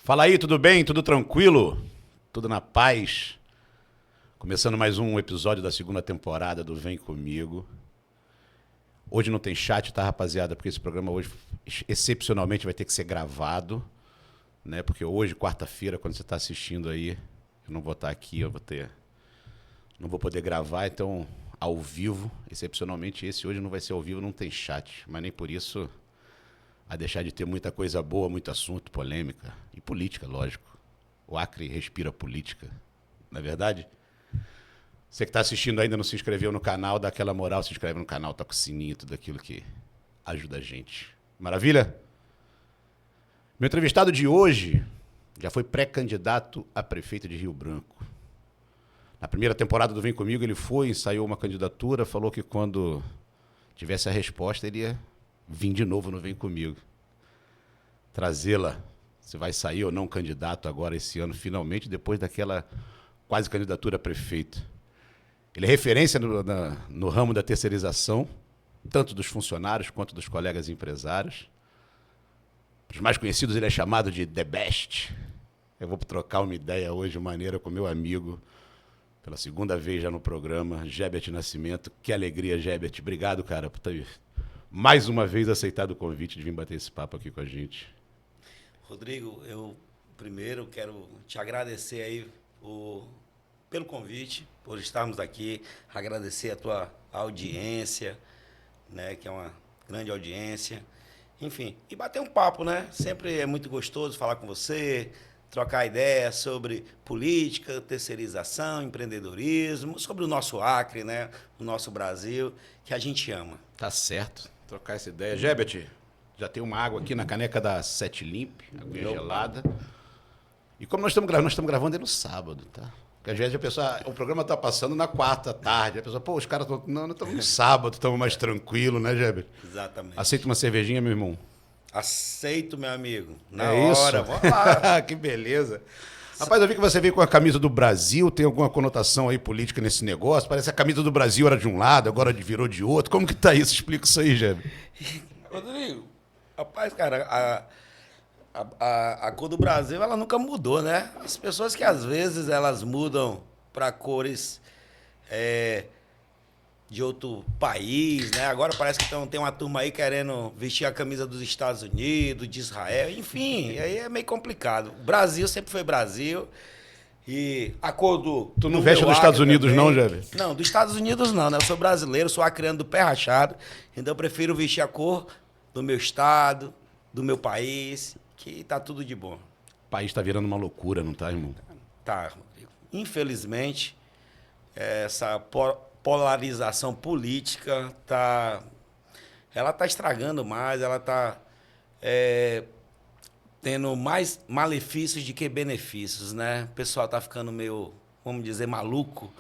Fala aí, tudo bem? Tudo tranquilo? Tudo na paz? Começando mais um episódio da segunda temporada do Vem Comigo. Hoje não tem chat, tá, rapaziada? Porque esse programa hoje, excepcionalmente, vai ter que ser gravado, né? Porque hoje, quarta-feira, quando você está assistindo aí, eu não vou estar aqui, não vou poder gravar, então, ao vivo, excepcionalmente esse hoje não vai ser ao vivo, não tem chat, mas nem por isso a deixar de ter muita coisa boa, muito assunto, polêmica e política, lógico. O Acre respira política, não é verdade? Você que está assistindo ainda não se inscreveu no canal, dá aquela moral, se inscreve no canal, toca o sininho, tudo aquilo que ajuda a gente. Maravilha? Meu entrevistado de hoje já foi pré-candidato a prefeito de Rio Branco. Na primeira temporada do Vem Comigo ele foi, ensaiou uma candidatura, falou que quando tivesse a resposta ele ia vir de novo no Vem Comigo. Trazê-la, se vai sair ou não candidato agora esse ano, finalmente, depois daquela quase candidatura a prefeito. Ele é referência no ramo da terceirização, tanto dos funcionários quanto dos colegas empresários. Os mais conhecidos ele é chamado de The Best. Eu vou trocar uma ideia hoje, maneira, com meu amigo, pela segunda vez já no programa, Gebert Nascimento. Que alegria, Gebert. Obrigado, cara, por ter mais uma vez aceitado o convite de vir bater esse papo aqui com a gente. Rodrigo, eu primeiro quero te agradecer aí pelo convite, por estarmos aqui, agradecer a tua audiência, né, que é uma grande audiência, enfim, e bater um papo, né? Sempre é muito gostoso falar com você, trocar ideias sobre política, terceirização, empreendedorismo, sobre o nosso Acre, né, o nosso Brasil, que a gente ama. Tá certo. Trocar essa ideia. Gebert, já tem uma água aqui na caneca da Sete Limp, água gelada. E como nós estamos gravando é no sábado, tá? Porque às vezes a pessoa, o programa tá passando na quarta tarde, a pessoa, pô, os caras estão, não estamos no sábado, estamos mais tranquilo, né, Gebert? Exatamente. Aceita uma cervejinha, meu irmão? Aceito, meu amigo. Na É hora, isso? vamos lá. Que beleza. Rapaz, eu vi que você veio com a camisa do Brasil, tem alguma conotação aí política nesse negócio? Parece que a camisa do Brasil era de um lado, agora virou de outro. Como que tá isso? Explica isso aí, Gebert. Rodrigo, rapaz, cara, a cor do Brasil, ela nunca mudou, né? As pessoas que às vezes elas mudam para cores de outro país, né? Agora parece que tem uma turma aí querendo vestir a camisa dos Estados Unidos, de Israel, enfim, aí é meio complicado. O Brasil sempre foi Brasil e a cor do... Tu não veste dos Estados Unidos também, não, Gebert? Não, dos Estados Unidos não, né? Eu sou brasileiro, sou acreano do pé rachado, então eu prefiro vestir a cor do meu estado, do meu país, que tá tudo de bom. O país tá virando uma loucura, não tá, irmão? Tá, Rodrigo. Infelizmente, essa polarização política ela tá estragando mais, ela tá tendo mais malefícios do que benefícios, né? O pessoal tá ficando meio, vamos dizer, maluco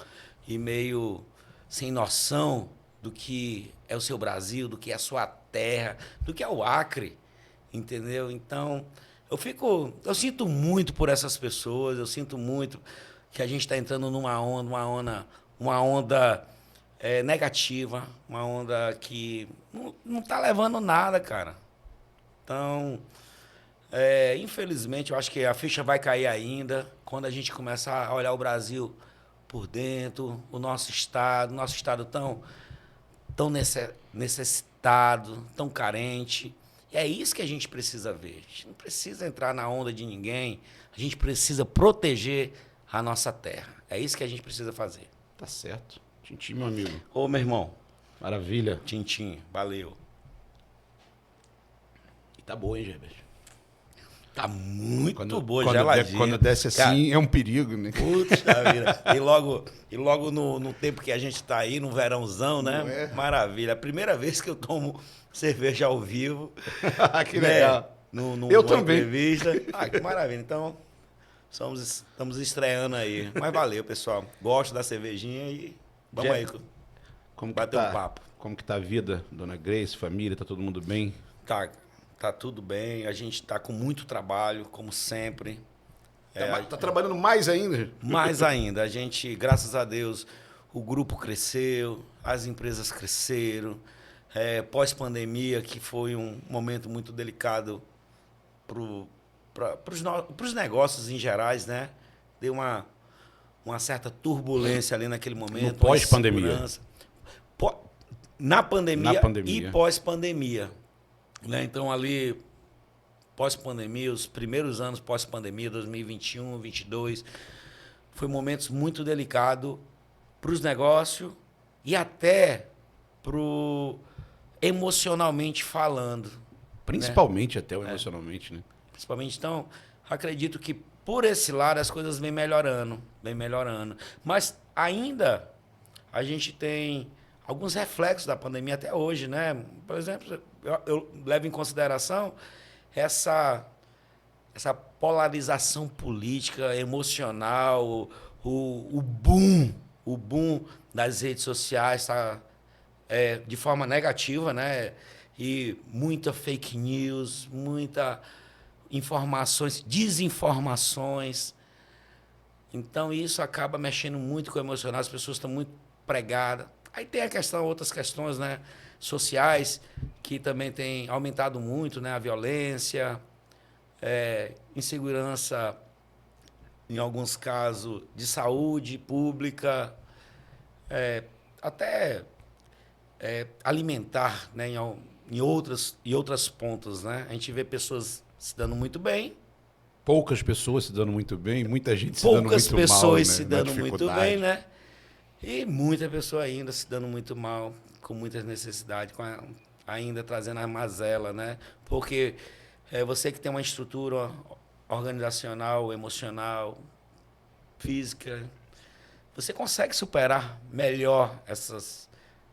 e meio sem noção do que é o seu Brasil, do que é a sua terra, do que é o Acre, entendeu? Então, eu sinto muito por essas pessoas, eu sinto muito que a gente está entrando numa onda negativa, uma onda que não está levando nada, cara. Então, infelizmente, eu acho que a ficha vai cair ainda quando a gente começar a olhar o Brasil por dentro, o nosso estado tão necessitado, tão carente. E é isso que a gente precisa ver. A gente não precisa entrar na onda de ninguém, a gente precisa proteger a nossa terra. É isso que a gente precisa fazer. Tá certo. Tintim, meu amigo. Ô, meu irmão. Maravilha. Tintim, valeu. E tá boa, hein, Gebert? Tá muito boa, quando geladinha. Quando desce assim, cara, é um perigo, né? Putz, vida. E logo no tempo que a gente tá aí, no verãozão, né? Maravilha. A primeira vez que eu tomo cerveja ao vivo. Que legal. Eu também. Entrevista. Que maravilha. Então, estamos estreando aí. Mas valeu, pessoal. Gosto da cervejinha e vamos aí. Bater um papo. Como que tá a vida, dona Grace, família? Tá todo mundo bem? Tá tudo bem, a gente tá com muito trabalho, como sempre. Tá trabalhando mais ainda? Mais ainda. A gente, graças a Deus, o grupo cresceu, as empresas cresceram. Pós-pandemia, que foi um momento muito delicado para os negócios em gerais, né? Deu uma certa turbulência ali naquele momento. No pós-pandemia. Na pandemia Na pandemia. e pós-pandemia. Né? Então, ali, pós-pandemia, os primeiros anos pós-pandemia, 2021, 2022, foi momentos muito delicados para os negócios e até emocionalmente falando. Principalmente até o emocionalmente, né? Principalmente, então, acredito que por esse lado as coisas vêm melhorando, vem melhorando. Mas ainda a gente tem alguns reflexos da pandemia até hoje, né? Por exemplo, eu levo em consideração essa polarização política, emocional, o boom das redes sociais tá, de forma negativa, né? E muita fake news, muita informações, desinformações. Então, isso acaba mexendo muito com o emocional, as pessoas estão muito pregadas. Aí tem outras questões, né, sociais, que também têm aumentado muito, né, a violência, insegurança, em alguns casos, de saúde pública, até alimentar, né, em outras pontas, né? A gente vê pessoas se dando muito bem. Poucas pessoas se dando muito bem, muita gente se dando muito mal. Poucas pessoas né? se dando muito bem, né? E muita pessoa ainda se dando muito mal, com muitas necessidades, ainda trazendo a mazela, né? Porque você que tem uma estrutura organizacional, emocional, física, você consegue superar melhor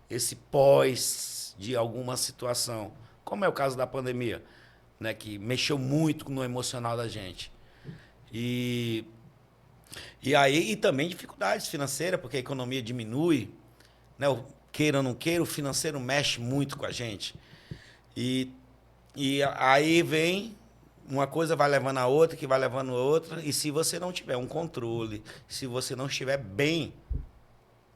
esse pós de alguma situação, como é o caso da pandemia, né, que mexeu muito no emocional da gente. E também dificuldades financeiras, porque a economia diminui, né, queira ou não queira, o financeiro mexe muito com a gente. E aí vem uma coisa vai levando a outra, que vai levando a outra, e se você não tiver um controle, se você não estiver bem,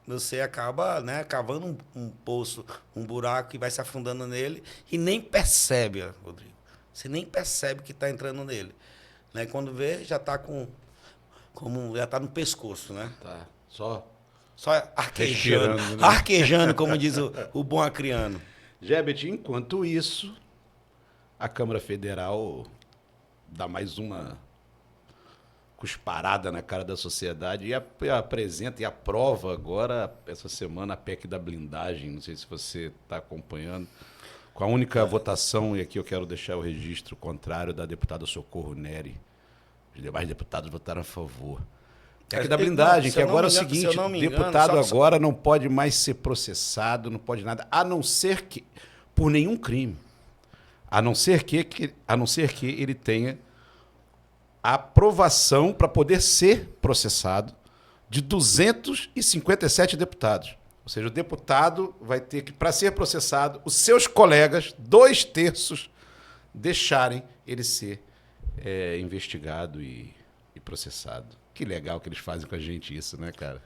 você acaba, né, cavando um poço, um buraco que vai se afundando nele e nem percebe, Rodrigo. Você nem percebe que está entrando nele. Né? Quando vê, já está já está no pescoço, né? Tá. Só arquejando. respirando, né? Arquejando, como diz o bom acriano. Gebet, enquanto isso, a Câmara Federal dá mais uma cusparada na cara da sociedade e apresenta e aprova agora, essa semana, a PEC da blindagem. Não sei se você está acompanhando. Com a única votação, e aqui eu quero deixar o registro contrário, da deputada Socorro Neri. Os demais deputados votaram a favor. PEC da blindagem, que agora é o seguinte, deputado agora não pode mais ser processado, não pode nada, a não ser que, por nenhum crime, a não ser que ele tenha a aprovação para poder ser processado de 257 deputados. Ou seja, o deputado vai ter que, para ser processado, os seus colegas, 2/3, deixarem ele ser investigado e processado. Que legal que eles fazem com a gente isso, né, cara?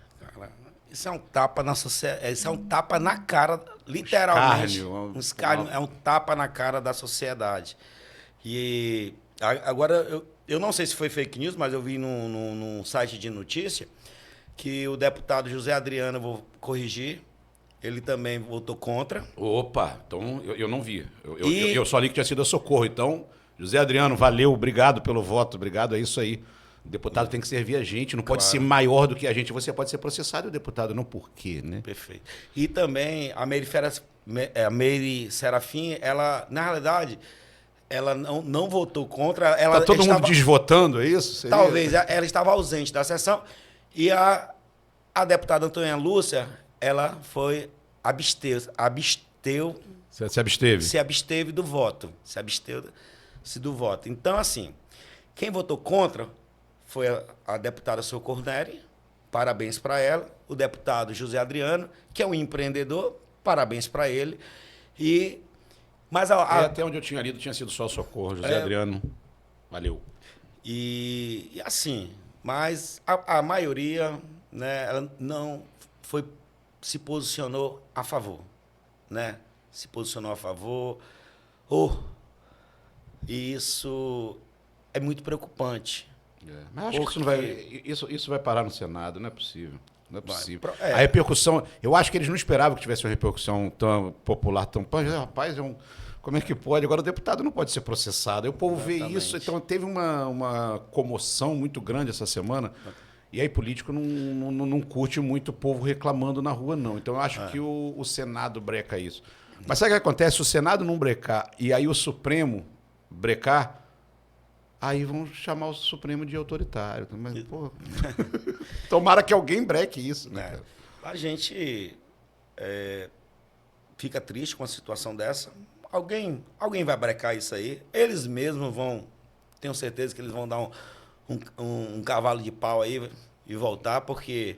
Isso é um tapa na sociedade, isso é um tapa na cara, literalmente. Um escárnio, é um tapa na cara da sociedade. E agora, eu não sei se foi fake news, mas eu vi num site de notícia que o deputado José Adriano, vou corrigir, ele também votou contra. Opa, então eu não vi. Eu só li que tinha sido a Socorro. Então, José Adriano, valeu, obrigado pelo voto, obrigado, é isso aí. O deputado tem que servir a gente, não pode ser maior do que a gente. Você pode ser processado, o deputado não, por quê, né? Perfeito. E também a Meire Serafim, ela, na realidade, ela não votou contra. Ela tá todo mundo desvotando, é isso? Seria? Talvez. Ela estava ausente da sessão. E a deputada Antônia Lúcia, ela foi Se absteve? Se absteve do voto. Se absteve-se do voto. Então, assim, quem votou contra foi a deputada Socorro Neri, parabéns para ela. O deputado José Adriano, que é um empreendedor, parabéns para ele. Mas até onde eu tinha lido, tinha sido só Socorro. José Adriano, valeu. E assim, mas a maioria, né, ela não se posicionou a favor, né? Se posicionou a favor. E isso é muito preocupante. Mas acho que isso vai parar no Senado, não é possível. Não é possível. É. A repercussão, eu acho que eles não esperavam que tivesse uma repercussão tão popular, tão... Rapaz, como é que pode? Agora o deputado não pode ser processado. Aí o povo vê isso, então teve uma comoção muito grande essa semana. E aí político não curte muito o povo reclamando na rua, não. Então eu acho que o Senado breca isso. Mas sabe o que acontece? Se o Senado não brecar e aí o Supremo brecar, aí vão chamar o Supremo de autoritário. Mas, pô, tomara que alguém breque isso, né, cara? A gente fica triste com uma situação dessa. Alguém vai brecar isso aí. Eles mesmos vão... Tenho certeza que eles vão dar um cavalo de pau aí e voltar, porque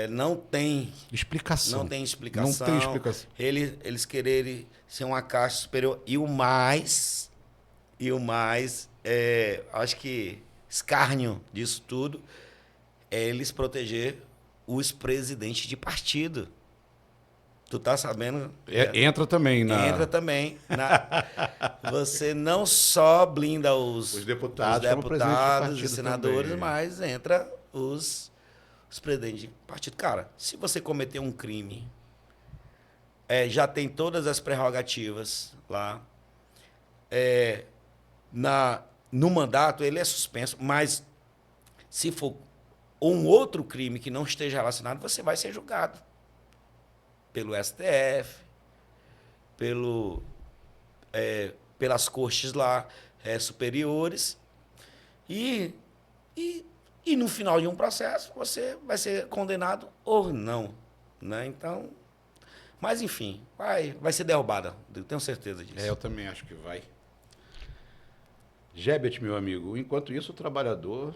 não tem explicação. Não tem explicação. Não tem explicação. Eles quererem ser uma caixa superior. E o mais, acho que escárnio disso tudo é eles proteger os presidentes de partido. Tu tá sabendo? Entra também na... Entra também. Você não só blinda os deputados, os senadores, também. Mas entra os presidentes de partido. Cara, se você cometer um crime, já tem todas as prerrogativas lá. No mandato, ele é suspenso, mas se for um outro crime que não esteja relacionado, você vai ser julgado pelo STF, pelas cortes lá superiores, e no final de um processo você vai ser condenado ou não, né? Então, mas enfim, vai ser derrubada, eu tenho certeza disso. Eu também acho que vai. Gebet, meu amigo, enquanto isso o trabalhador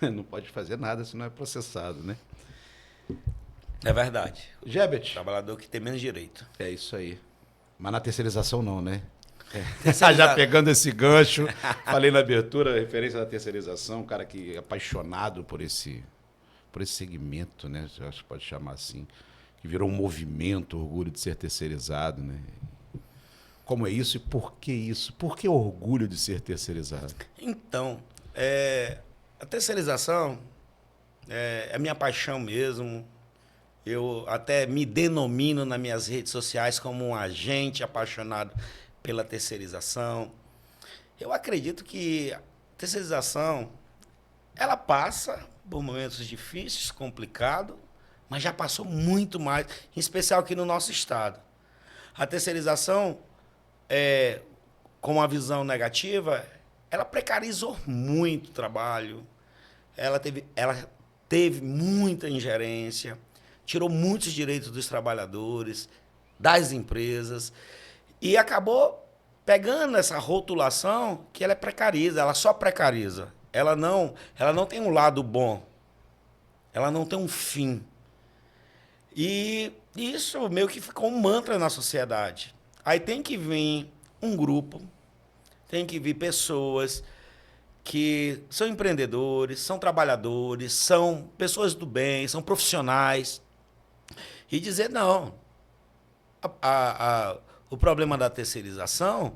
não pode fazer nada se não é processado, né? É verdade. Gebet. Trabalhador que tem menos direito. É isso aí. Mas na terceirização não, né? Já pegando esse gancho, falei na abertura, referência da terceirização, um cara que é apaixonado por esse segmento, né? Eu acho que pode chamar assim, que virou um movimento, orgulho de ser terceirizado, né? Como é isso e por que isso? Por que orgulho de ser terceirizado? Então, a terceirização é minha paixão mesmo. Eu até me denomino nas minhas redes sociais como um agente apaixonado pela terceirização. Eu acredito que a terceirização, ela passa por momentos difíceis, complicados, mas já passou muito mais, em especial aqui no nosso estado. A terceirização, com uma visão negativa, ela precarizou muito o trabalho, ela teve muita ingerência, tirou muitos direitos dos trabalhadores, das empresas, e acabou pegando essa rotulação que ela precariza, ela só precariza. Ela não tem um lado bom, ela não tem um fim. E isso meio que ficou um mantra na sociedade. Aí tem que vir um grupo, tem que vir pessoas que são empreendedores, são trabalhadores, são pessoas do bem, são profissionais, e dizer, não, o problema da terceirização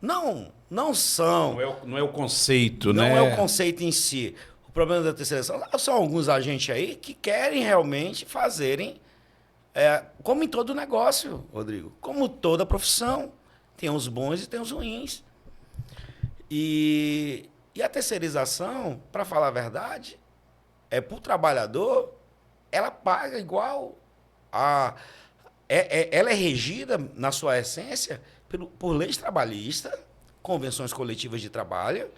não são... Não é o conceito, não né? Não é o conceito em si. O problema da terceirização são alguns agentes aí que querem realmente fazerem, como em todo negócio, Rodrigo, como toda profissão. Tem os bons e tem os ruins. E a terceirização, para falar a verdade, para o trabalhador, ela paga igual ela é regida, na sua essência, por leis trabalhistas, convenções coletivas de trabalho,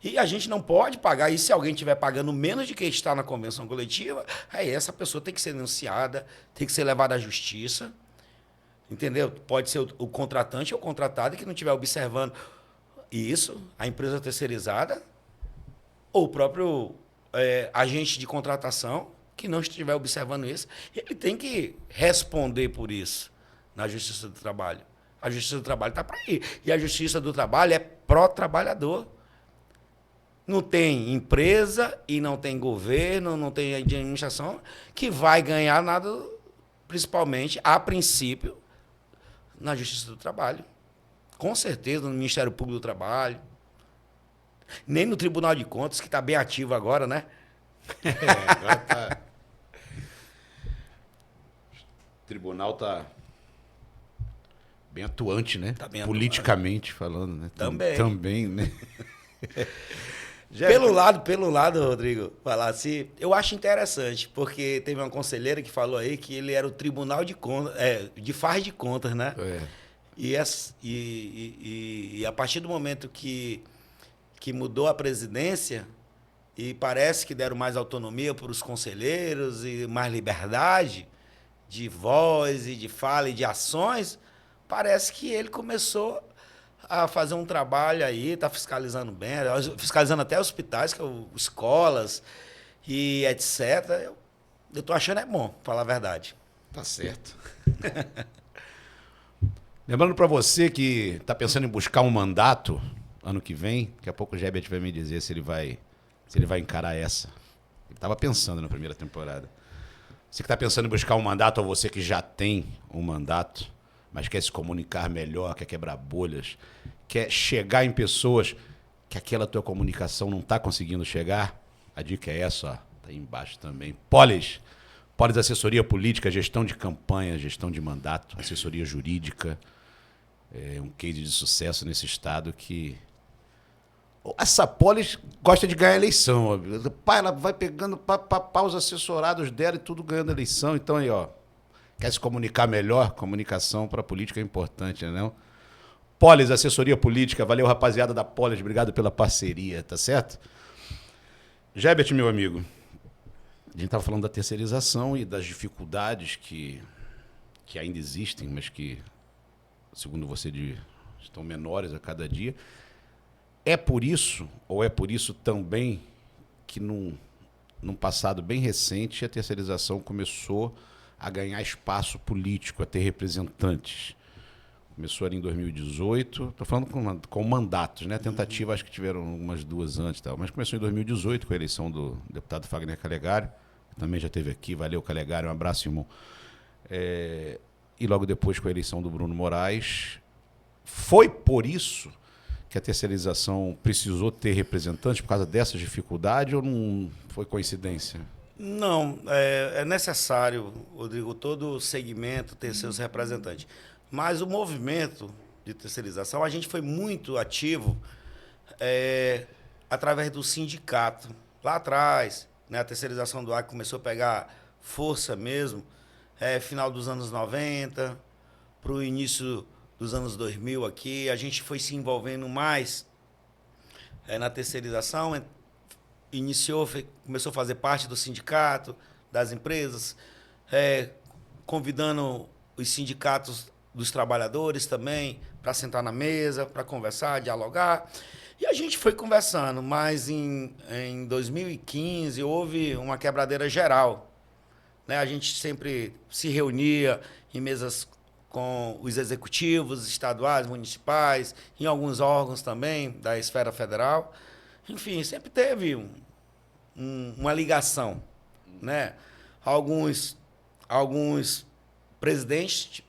e a gente não pode pagar, e se alguém estiver pagando menos de que está na convenção coletiva, aí essa pessoa tem que ser denunciada, tem que ser levada à justiça, entendeu? Pode ser o contratante ou o contratado que não estiver observando isso, a empresa terceirizada, ou o próprio agente de contratação, que não estiver observando isso, ele tem que responder por isso na Justiça do Trabalho. A Justiça do Trabalho está para aí. E a Justiça do Trabalho é pró-trabalhador. Não tem empresa e não tem governo, não tem administração que vai ganhar nada, principalmente, a princípio, na Justiça do Trabalho. Com certeza, no Ministério Público do Trabalho. Nem no Tribunal de Contas, que está bem ativo agora, né? Agora tá... O tribunal tá bem atuante, né? Tá bem politicamente falando, né? Também. Também, né? Pelo lado, Rodrigo, falar assim, eu acho interessante, porque teve uma conselheira que falou aí que ele era o Tribunal de Contas, de faz de contas, né? É. E a partir do momento que mudou a presidência, e parece que deram mais autonomia para os conselheiros e mais liberdade de voz e de fala e de ações, parece que ele começou a fazer um trabalho aí, está fiscalizando bem, fiscalizando até hospitais, escolas e etc. Eu tô achando bom, pra falar a verdade. Tá certo. Lembrando para você que está pensando em buscar um mandato ano que vem, daqui a pouco o Gebet vai me dizer se ele vai encarar essa. Ele estava pensando na primeira temporada. Você que está pensando em buscar um mandato, ou você que já tem um mandato, mas quer se comunicar melhor, quer quebrar bolhas, quer chegar em pessoas que aquela tua comunicação não está conseguindo chegar, a dica é essa, ó, tá aí embaixo também. Polis assessoria política, gestão de campanha, gestão de mandato, assessoria jurídica, um case de sucesso nesse estado que... Essa Polis gosta de ganhar eleição. Ó. Ela vai pegando os assessorados dela e tudo ganhando eleição. Então aí, ó, quer se comunicar melhor? Comunicação para política é importante, né? Não? Polis, assessoria política. Valeu, rapaziada da Polis. Obrigado pela parceria, tá certo? Gebet, meu amigo, a gente estava falando da terceirização e das dificuldades que ainda existem, mas que, segundo você, estão menores a cada dia. É por isso, ou é por isso também, que num passado bem recente a terceirização começou a ganhar espaço político, a ter representantes. Começou ali em 2018, estou falando com mandatos, né? Tentativa, acho que tiveram umas 2 antes, mas começou em 2018 com a eleição do deputado Fagner Calegari, que também já esteve aqui. Valeu, Calegari, um abraço, irmão. E logo depois com a eleição do Bruno Moraes. Foi por isso que a terceirização precisou ter representantes por causa dessas dificuldades, ou não foi coincidência? Não, é necessário, Rodrigo, todo segmento ter seus representantes. Mas o movimento de terceirização, a gente foi muito ativo através do sindicato. Lá atrás, né, a terceirização do Acre começou a pegar força mesmo, final dos anos 90, para o início dos anos 2000 aqui, a gente foi se envolvendo mais na terceirização, começou a fazer parte do sindicato, das empresas, convidando os sindicatos dos trabalhadores também para sentar na mesa, para conversar, dialogar. E a gente foi conversando, mas em 2015 houve uma quebradeira geral, né? A gente sempre se reunia em mesas com os executivos estaduais, municipais, em alguns órgãos também da esfera federal. Enfim, sempre teve uma ligação, né? Alguns presidentes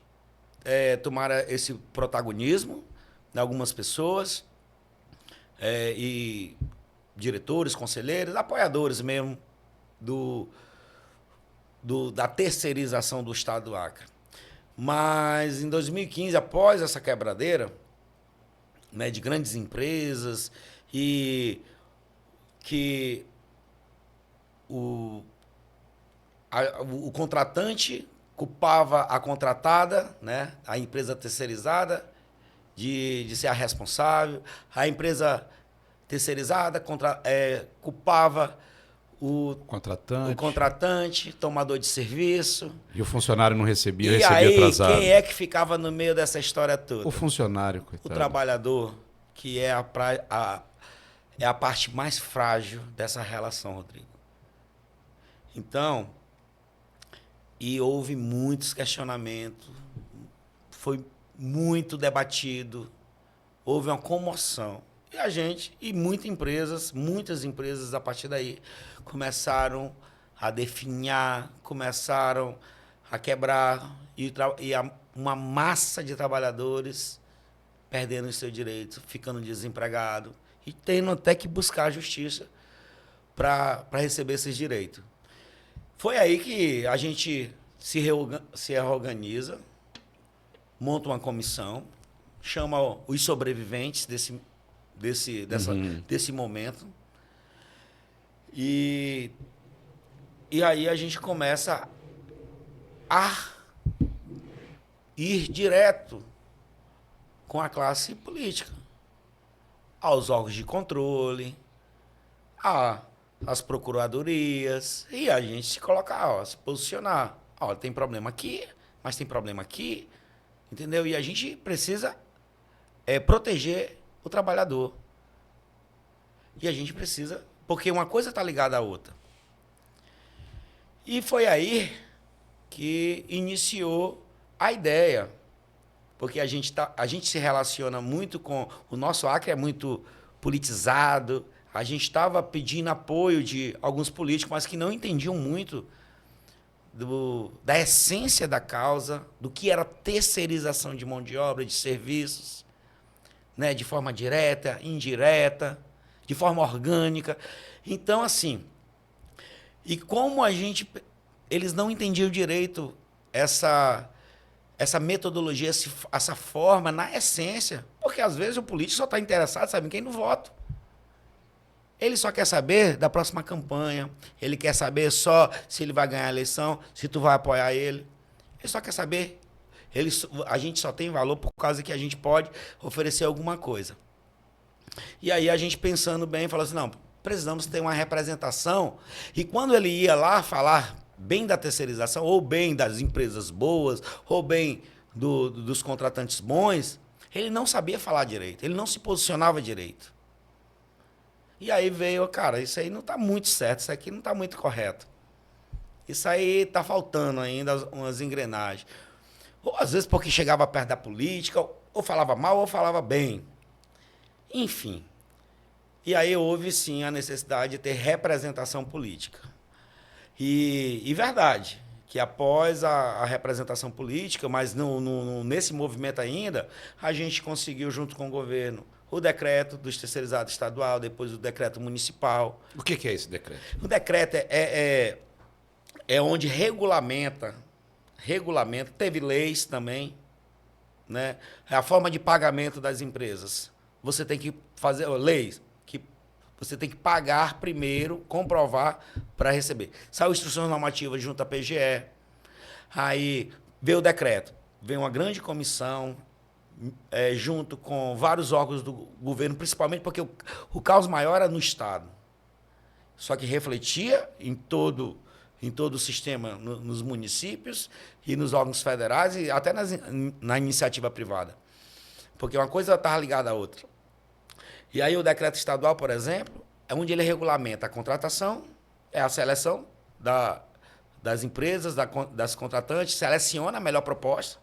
tomaram esse protagonismo, né? Algumas pessoas, e diretores, conselheiros, apoiadores mesmo da terceirização do Estado do Acre. Mas em 2015, após essa quebradeira, né, de grandes empresas, e que o contratante culpava a contratada, né, a empresa terceirizada, de ser a responsável, a empresa terceirizada culpava o contratante, tomador de serviço. E o funcionário não recebia, recebia aí, atrasado. Quem é que ficava no meio dessa história toda? O funcionário, coitado. O trabalhador, que é a parte mais frágil dessa relação, Rodrigo. Então, e houve muitos questionamentos, foi muito debatido, houve uma comoção. E a gente, e muitas empresas a partir daí começaram a definhar, começaram a quebrar, e uma massa de trabalhadores perdendo os seus direitos, ficando desempregado. e tendo até que buscar a justiça para receber esses direitos. Foi aí que a gente se reorganiza, monta uma comissão, chama os sobreviventes desse momento. E aí a gente começa a ir direto com a classe política, aos órgãos de controle, às procuradorias, e a gente se colocar, se posicionar. Tem problema aqui, mas tem problema aqui, entendeu? E a gente precisa proteger o trabalhador. E a gente precisa, porque uma coisa está ligada à outra. E foi aí que iniciou a ideia, porque a gente se relaciona muito com... O nosso Acre é muito politizado, a gente estava pedindo apoio de alguns políticos, mas que não entendiam muito da essência da causa, do que era terceirização de mão de obra, de serviços, né, de forma direta, indireta, de forma orgânica. Então, assim, e como eles não entendiam direito essa metodologia, essa forma, na essência, porque às vezes o político só está interessado, sabe, em quem no voto. Ele só quer saber da próxima campanha, ele quer saber só se ele vai ganhar a eleição, se tu vai apoiar ele. Ele só quer saber. A gente só tem valor por causa que a gente pode oferecer alguma coisa. E aí a gente pensando bem, falou assim, não, precisamos ter uma representação. E quando ele ia lá falar bem da terceirização, ou bem das empresas boas, ou bem dos contratantes bons, ele não sabia falar direito, ele não se posicionava direito. E aí veio, cara, isso aí não está muito certo, isso aqui não está muito correto. Isso aí está faltando ainda umas engrenagens. Ou às vezes porque chegava perto da política, ou falava mal ou falava bem. Enfim. E aí houve, sim, a necessidade de ter representação política. E verdade, que após a representação política, mas nesse movimento ainda, a gente conseguiu, junto com o governo, o decreto dos terceirizados estadual, depois o decreto municipal. O que é esse decreto? O decreto é onde regulamenta, teve leis também, né? É a forma de pagamento das empresas. Você tem que fazer leis, que você tem que pagar primeiro, comprovar para receber. Saiu instruções normativas junto à PGE, aí veio o decreto, veio uma grande comissão, junto com vários órgãos do governo, principalmente porque o caos maior era no Estado. Só que refletia em todo o sistema, nos municípios e nos órgãos federais e até na iniciativa privada. Porque uma coisa estava ligada à outra. E aí o decreto estadual, por exemplo, é onde ele regulamenta a contratação, a seleção das empresas, das contratantes, seleciona a melhor proposta,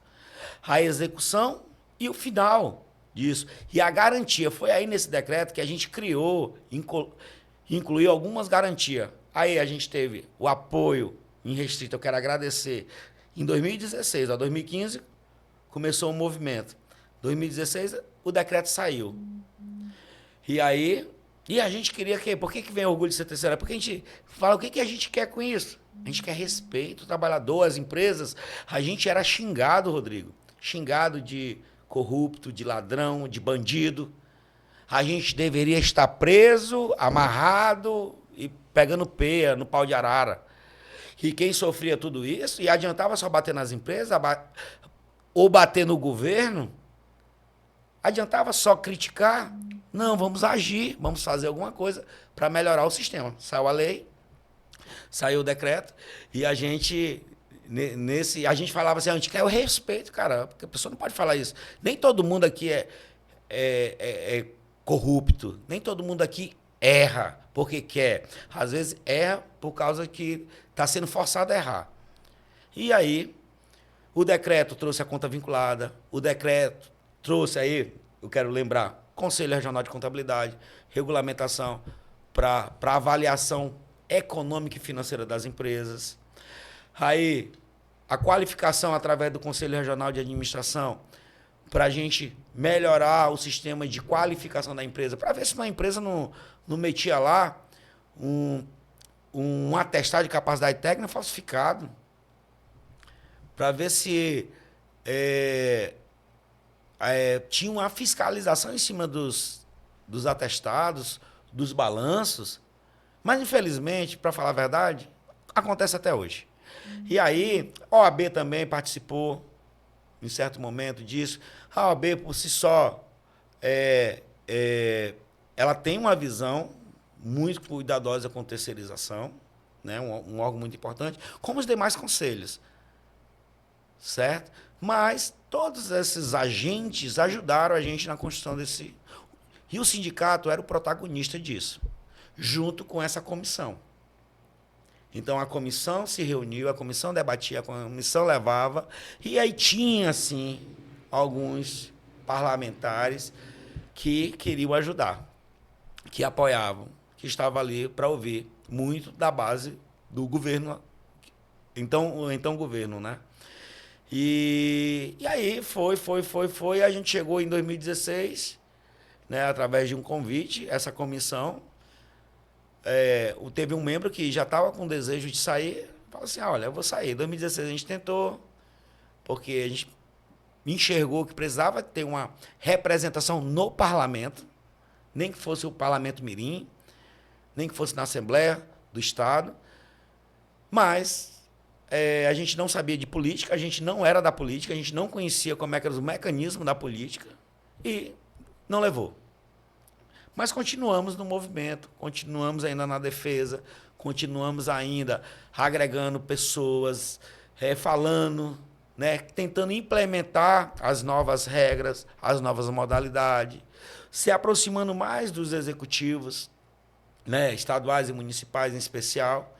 a execução e o final disso. E a garantia, foi aí nesse decreto que a gente criou, incluiu algumas garantias. Aí a gente teve o apoio em restrito, eu quero agradecer. Em 2016 a 2015, começou o movimento. 2016, o decreto saiu. E aí, a gente queria que... Por que vem orgulho de ser terceira? Porque a gente fala, o que a gente quer com isso? A gente quer respeito, o trabalhador, as empresas. A gente era xingado, Rodrigo. Xingado de corrupto, de ladrão, de bandido. A gente deveria estar preso, amarrado e pegando peia no pau de arara. E quem sofria tudo isso, e adiantava só bater nas empresas, ou bater no governo, adiantava só criticar. Não, vamos agir, vamos fazer alguma coisa para melhorar o sistema. Saiu a lei, saiu o decreto, e a gente falava assim, a gente quer o respeito, cara, porque a pessoa não pode falar isso. Nem todo mundo aqui é corrupto, nem todo mundo aqui erra porque quer. Às vezes erra por causa que está sendo forçado a errar. E aí, o decreto trouxe a conta vinculada, o decreto trouxe aí, eu quero lembrar, Conselho Regional de Contabilidade, regulamentação para avaliação econômica e financeira das empresas. Aí, a qualificação através do Conselho Regional de Administração para a gente melhorar o sistema de qualificação da empresa, para ver se uma empresa não metia lá um atestado de capacidade técnica falsificado, para ver se tinha uma fiscalização em cima dos atestados, dos balanços, mas, infelizmente, para falar a verdade, acontece até hoje. E aí, a OAB também participou, em certo momento, disso. A OAB, por si só, ela tem uma visão muito cuidadosa com terceirização, né? Um órgão muito importante, como os demais conselhos. Certo? Mas todos esses agentes ajudaram a gente na construção desse... E o sindicato era o protagonista disso, junto com essa comissão. Então, a comissão se reuniu, a comissão debatia, a comissão levava, e aí tinha, sim, alguns parlamentares que queriam ajudar, que apoiavam, que estavam ali para ouvir muito da base do governo, então governo, né? E aí foi, a gente chegou em 2016, né, através de um convite, essa comissão, teve um membro que já estava com desejo de sair, falou assim, olha, eu vou sair. Em 2016 a gente tentou, porque a gente enxergou que precisava ter uma representação no parlamento, nem que fosse o parlamento mirim, nem que fosse na Assembleia do Estado, mas a gente não sabia de política, a gente não era da política, a gente não conhecia como é que era os mecanismos da política e não levou. Mas continuamos no movimento, continuamos ainda na defesa, continuamos ainda agregando pessoas, falando, né, tentando implementar as novas regras, as novas modalidades, se aproximando mais dos executivos, né, estaduais e municipais em especial.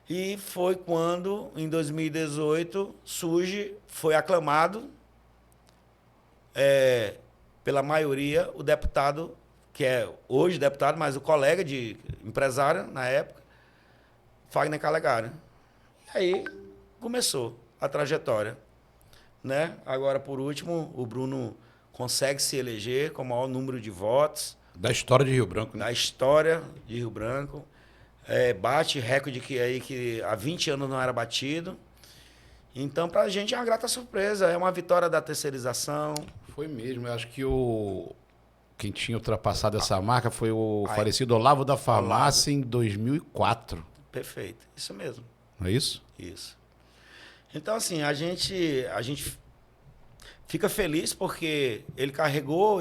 E foi quando, em 2018, foi aclamado pela maioria o deputado, que é hoje deputado, mas o colega de empresário na época, Fagner Calegari. E aí começou a trajetória, né? Agora, por último, o Bruno consegue se eleger com o maior número de votos. Da história de Rio Branco, né? Da história de Rio Branco. Bate recorde que há 20 anos não era batido. Então, para a gente é uma grata surpresa. É uma vitória da terceirização. Foi mesmo. Eu acho que quem tinha ultrapassado essa marca foi o falecido Olavo da Farmácia em 2004. Perfeito. Isso mesmo. Não é isso? Isso. Então, assim, a gente fica feliz porque ele carregou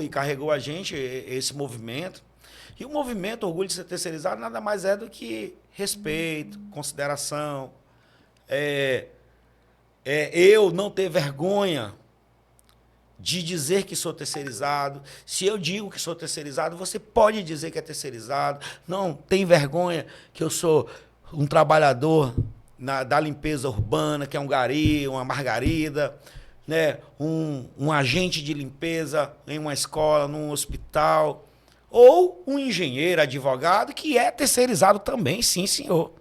a gente, esse movimento. E o movimento Orgulho de Ser Terceirizado nada mais é do que respeito, consideração. Eu não ter vergonha de dizer que sou terceirizado. Se eu digo que sou terceirizado, você pode dizer que é terceirizado. Não tem vergonha que eu sou um trabalhador da limpeza urbana, que é um gari, uma margarida, né? Um agente de limpeza em uma escola, num hospital. Ou um engenheiro, advogado, que é terceirizado também, sim, senhor.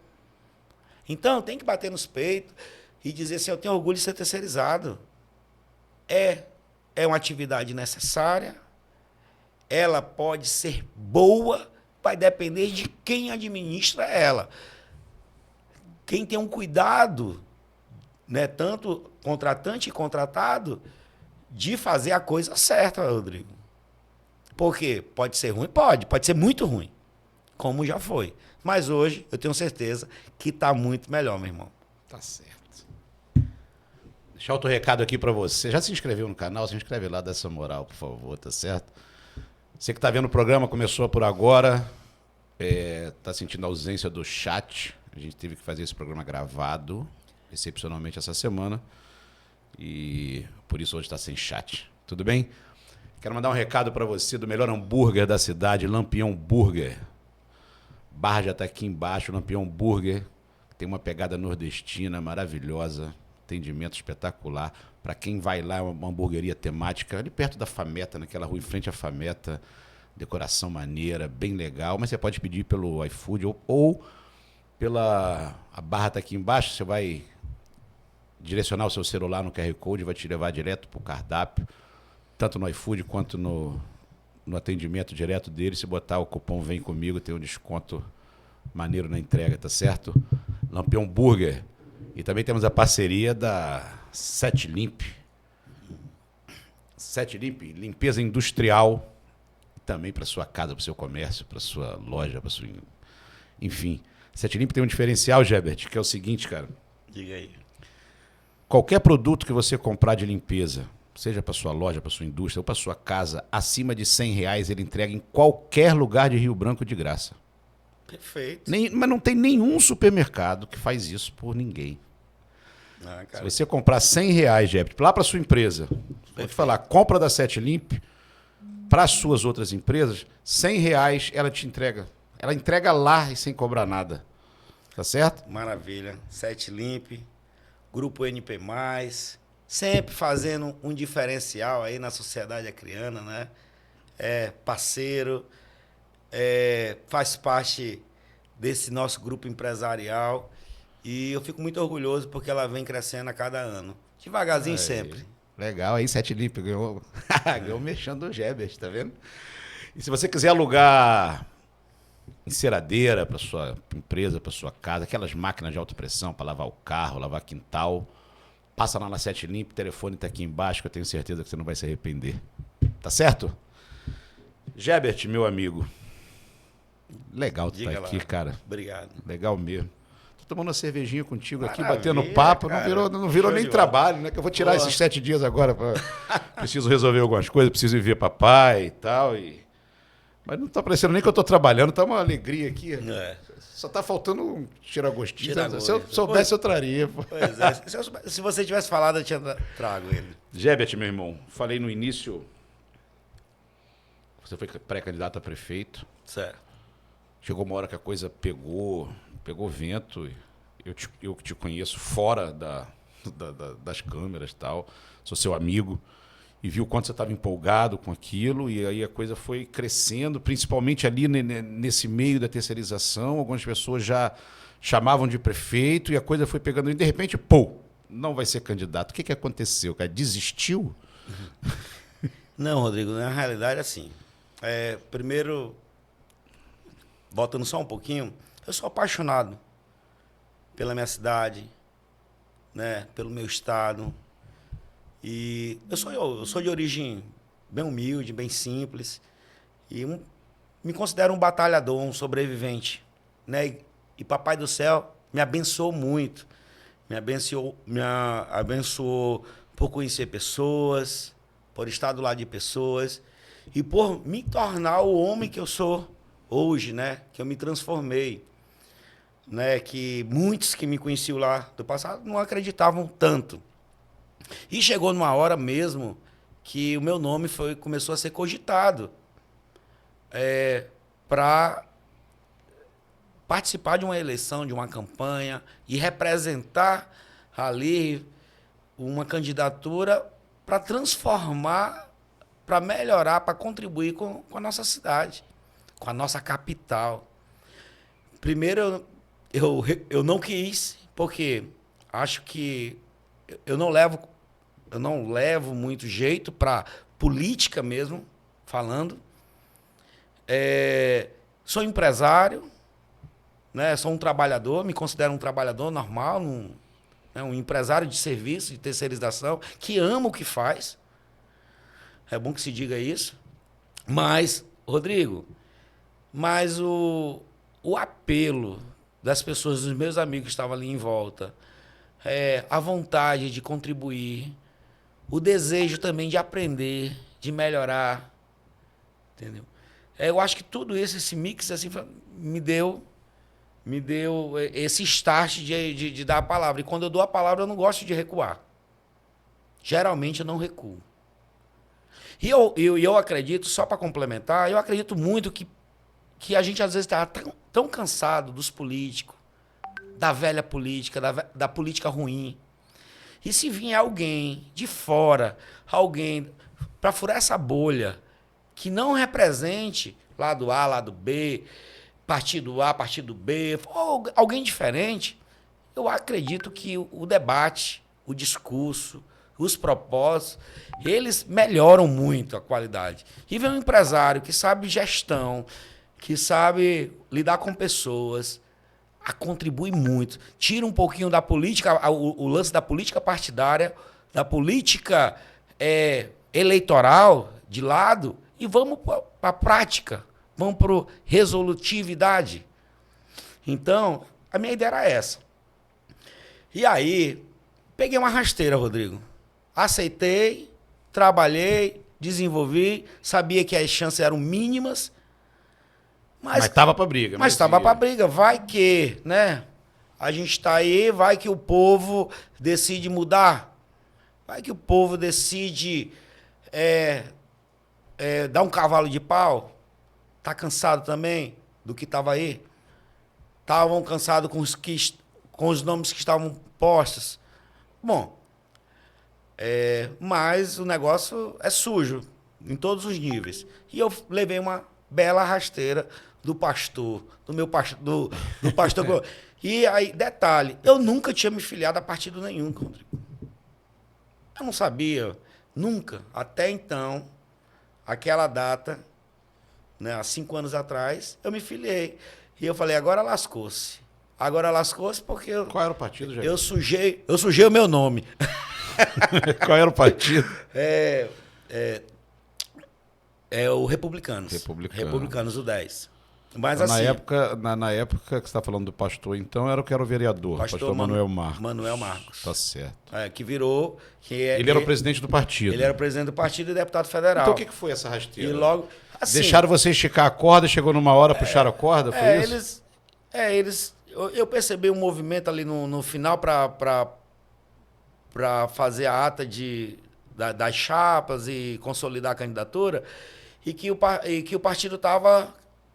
Então, tem que bater nos peitos e dizer assim, eu tenho orgulho de ser terceirizado. É uma atividade necessária, ela pode ser boa, vai depender de quem administra ela. Quem tem um cuidado, né, tanto contratante e contratado, de fazer a coisa certa, Rodrigo. Por quê? Pode ser ruim? Pode ser muito ruim, como já foi. Mas hoje eu tenho certeza que está muito melhor, meu irmão. Tá certo. Deixar outro recado aqui para você. Já se inscreveu no canal? Se inscreve lá, dá essa moral, por favor, tá certo? Você que está vendo o programa, começou por agora, está sentindo a ausência do chat. A gente teve que fazer esse programa gravado, excepcionalmente essa semana, e por isso hoje está sem chat. Tudo bem? Quero mandar um recado para você do melhor hambúrguer da cidade, Lampião Burger. Barra já está aqui embaixo, Lampião Burger. Tem uma pegada nordestina maravilhosa, atendimento espetacular. Para quem vai lá, é uma hamburgueria temática, ali perto da Fameta, naquela rua em frente à Fameta. Decoração maneira, bem legal. Mas você pode pedir pelo iFood ou a barra está aqui embaixo. Você vai direcionar o seu celular no QR Code, vai te levar direto para o cardápio. tanto no iFood quanto no atendimento direto dele. Se botar o cupom Vem Comigo, tem um desconto maneiro na entrega, tá certo? Lampião Burger. E também temos a parceria da Sete Limp. Sete Limp, limpeza industrial. Também para sua casa, para o seu comércio, para sua loja, para sua... Enfim. Sete Limp tem um diferencial, Gebert, que é o seguinte, cara. Diga aí. Qualquer produto que você comprar de limpeza, seja para sua loja, para sua indústria ou para sua casa, acima de R$100, ele entrega em qualquer lugar de Rio Branco de graça. Perfeito. Mas não tem nenhum supermercado que faz isso por ninguém. Se você comprar R$100, Gebert, lá para sua empresa, vou te falar, compra da Sete Limp, para as suas outras empresas, R$100 ela te entrega. Ela entrega lá e sem cobrar nada. Tá certo? Maravilha. Sete Limp, Grupo NP+, sempre fazendo um diferencial aí na sociedade acriana, né? É parceiro, faz parte desse nosso grupo empresarial e eu fico muito orgulhoso porque ela vem crescendo a cada ano. Devagarzinho sempre. Legal, aí Sete Limp ganhou, ganhou mexendo do Gebert, tá vendo? E se você quiser alugar enceradeira para sua empresa, para sua casa, aquelas máquinas de alta pressão para lavar o carro, lavar quintal, passa lá na Sete Limp, o telefone está aqui embaixo, que eu tenho certeza que você não vai se arrepender. Tá certo? Gebert, meu amigo, legal tu tá aqui, cara. Obrigado. Legal mesmo. Tô tomando uma cervejinha contigo aqui, Maravilha, batendo papo, cara. não virou nem trabalho, né? Que eu vou tirar esses 7 dias agora. Preciso resolver algumas coisas, preciso ir ver papai e tal. Mas não tá parecendo nem que eu tô trabalhando, tá uma alegria aqui. Só tá faltando um tiragostinho. Se eu soubesse, eu traria. Pô. Pois é. Se você tivesse falado, eu tinha trago ele. Gebert, meu irmão, falei no início, você foi pré-candidato a prefeito. Certo. Chegou uma hora que a coisa pegou vento. Eu que te conheço fora das câmeras e tal, sou seu amigo, e vi o quanto você estava empolgado com aquilo, e aí a coisa foi crescendo, principalmente ali nesse meio da terceirização. Algumas pessoas já chamavam de prefeito, e a coisa foi pegando, e de repente, pô, não vai ser candidato. O que aconteceu, cara? Desistiu? Não, Rodrigo, na realidade, assim, primeiro, voltando só um pouquinho, eu sou apaixonado pela minha cidade, né, pelo meu estado. E eu sou de origem bem humilde, bem simples. E me considero um batalhador, um sobrevivente, né? E Papai do Céu me abençoou muito. Me abençoou por conhecer pessoas, por estar do lado de pessoas e por me tornar o homem que eu sou hoje, né? Que eu me transformei. Né? Que muitos que me conheciam lá do passado não acreditavam tanto. E chegou numa hora mesmo que o meu nome começou a ser cogitado para participar de uma eleição, de uma campanha e representar ali uma candidatura para transformar, para melhorar, para contribuir com a nossa cidade, com a nossa capital. Primeiro, eu não quis, porque acho que eu não levo muito jeito para política mesmo, falando. Sou empresário, né? Sou um trabalhador, me considero um trabalhador normal, um empresário de serviço, de terceirização, que ama o que faz. É bom que se diga isso. Mas, Rodrigo, o apelo das pessoas, dos meus amigos que estavam ali em volta, a vontade de contribuir, o desejo também de aprender, de melhorar, entendeu? Eu acho que tudo isso, esse mix, assim, me deu esse start de dar a palavra. E quando eu dou a palavra, eu não gosto de recuar. Geralmente eu não recuo. E eu acredito, só para complementar, eu acredito muito que a gente às vezes está tão cansado dos políticos, da velha política, da política ruim. E se vier alguém de fora, alguém para furar essa bolha, que não represente lado A, lado B, partido A, partido B, ou alguém diferente, eu acredito que o debate, o discurso, os propósitos, eles melhoram muito a qualidade. E vem um empresário que sabe gestão, que sabe lidar com pessoas, contribui muito. Tira um pouquinho da política, o lance da política partidária, da política eleitoral de lado e vamos para a prática, vamos para a resolutividade. Então, a minha ideia era essa. E aí, peguei uma rasteira, Rodrigo. Aceitei, trabalhei, desenvolvi, sabia que as chances eram mínimas, mas estava para briga. Mas estava para briga. Vai que, né? A gente está aí, vai que o povo decide mudar. Vai que o povo decide dar um cavalo de pau. Tá cansado também do que estava aí? Estavam cansados com os nomes que estavam postos. Bom, mas o negócio é sujo em todos os níveis. E eu levei uma bela rasteira do pastor, do pastor. E aí, detalhe, eu nunca tinha me filiado a partido nenhum, Rodrigo. Eu não sabia, nunca. Até então, aquela data, né, há 5 anos atrás, eu me filiei. E eu falei, agora lascou-se. Agora lascou-se porque Qual era o partido, Jair? eu sujei o meu nome. Qual era o partido? O Republicanos. Republicanos, o 10. Mas então, assim... na época que você está falando do pastor, então, era o que era o vereador, pastor Manuel Marcos. Manuel Marcos. Tá certo. Que virou... Ele era o presidente do partido. Ele era o presidente do partido e deputado federal. Então o que foi essa rasteira? E logo... Assim, deixaram você esticar a corda, chegou numa hora, puxaram a corda, foi isso? Eu percebi um movimento ali no final para fazer a ata das chapas e consolidar a candidatura, e que o partido estava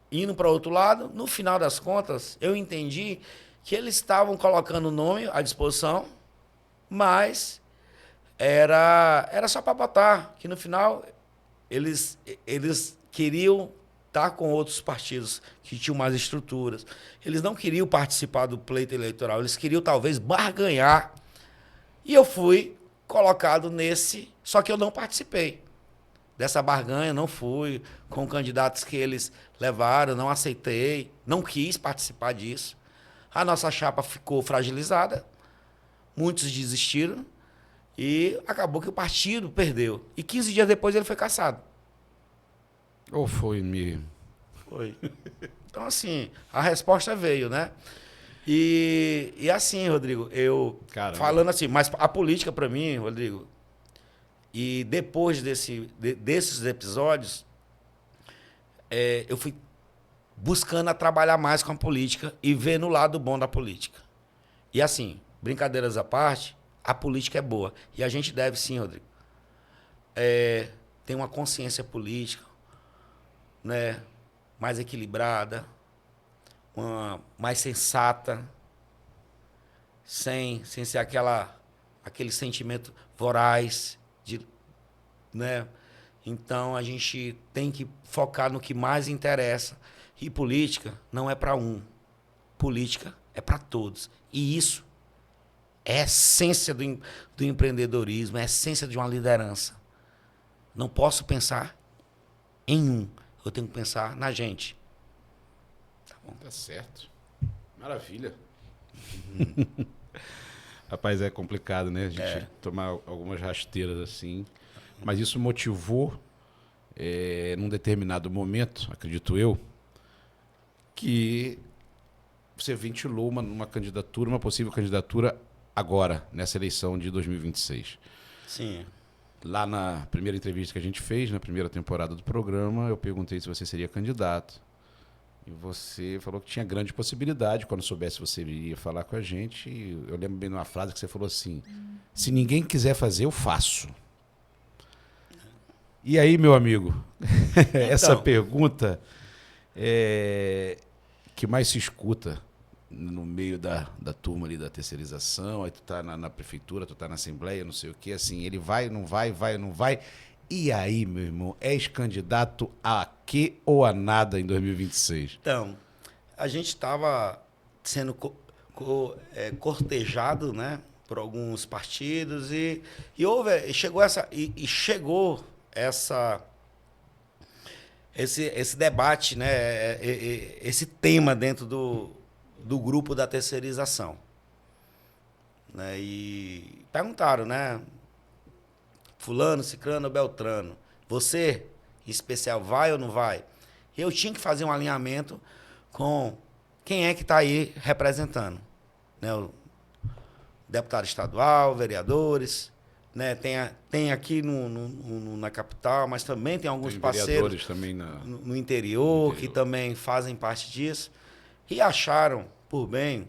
indo para outro lado. No final das contas, eu entendi que eles estavam colocando o nome à disposição, mas era só para botar, que no final eles queriam estar com outros partidos que tinham mais estruturas. Eles não queriam participar do pleito eleitoral, eles queriam talvez barganhar. E eu fui colocado nesse, só que eu não participei dessa barganha, não fui com candidatos que eles levaram, não aceitei, não quis participar disso. A nossa chapa ficou fragilizada, muitos desistiram e acabou que o partido perdeu. E 15 dias depois ele foi cassado. Ou foi mesmo? Foi. Então, assim, a resposta veio, né? E assim, Rodrigo, falando assim, mas a política para mim, Rodrigo, e depois desses episódios, eu fui buscando a trabalhar mais com a política e ver no lado bom da política. E assim, brincadeiras à parte, a política é boa. E a gente deve sim, Rodrigo, ter uma consciência política, né, mais equilibrada, mais sensata, sem ser aquele sentimento voraz, né? Então a gente tem que focar no que mais interessa. E política não é para um, política é para todos. E isso é a essência do empreendedorismo, é a essência de uma liderança. Não posso pensar em um, eu tenho que pensar na gente. Tá bom, tá certo. Maravilha. Rapaz, é complicado, né? A gente tomar algumas rasteiras assim. Mas isso motivou, num determinado momento, acredito eu, que você ventilou uma candidatura, uma possível candidatura agora, nessa eleição de 2026. Sim. Lá na primeira entrevista que a gente fez, na primeira temporada do programa, eu perguntei se você seria candidato. E você falou que tinha grande possibilidade. Quando soubesse você iria falar com a gente. Eu lembro bem de uma frase que você falou assim: se ninguém quiser fazer, eu faço. E aí, meu amigo, essa pergunta que mais se escuta no meio da turma ali da terceirização, aí tu tá na prefeitura, tu tá na assembleia, não sei o quê, assim, ele vai, não vai, vai, não vai. E aí, meu irmão, és candidato a quê ou a nada em 2026? Então, a gente estava sendo cortejado, né? por alguns partidos chegou esse debate, né? Esse tema dentro do grupo da terceirização, né? E perguntaram, né? Fulano, Cicrano, Beltrano, você, em especial, vai ou não vai? Eu tinha que fazer um alinhamento com quem é que está aí representando, né? O deputado estadual, vereadores, né? Tem aqui na capital, mas também tem alguns parceiros também no interior que também fazem parte disso. E acharam por bem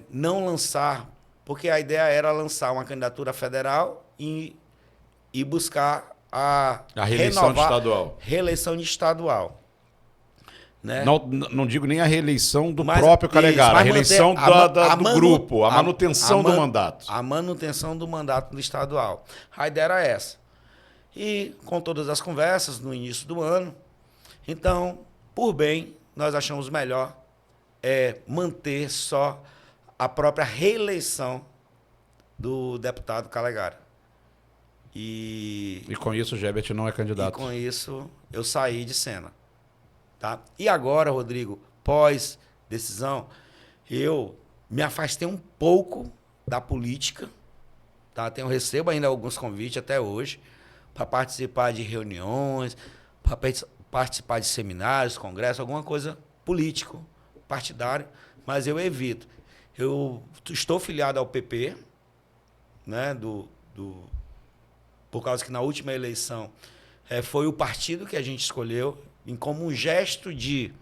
não lançar, porque a ideia era lançar uma candidatura federal e buscar a reeleição de estadual. Reeleição de estadual. Né? Não digo nem a reeleição do próprio Calegari, a reeleição do grupo, a manutenção do mandato. A manutenção do mandato do estadual. A ideia era essa. E com todas as conversas no início do ano, então, por bem, nós achamos melhor manter só a própria reeleição do deputado Calegari. E com isso o Gebet não é candidato. E com isso eu saí de cena. Tá? E agora, Rodrigo, pós-decisão, eu me afastei um pouco da política. Tá? Recebo ainda alguns convites até hoje para participar de reuniões, para participar de seminários, congressos, alguma coisa político, partidário, mas eu evito. Eu estou filiado ao PP, né, por causa que na última eleição foi o partido que a gente escolheu, e como um gesto de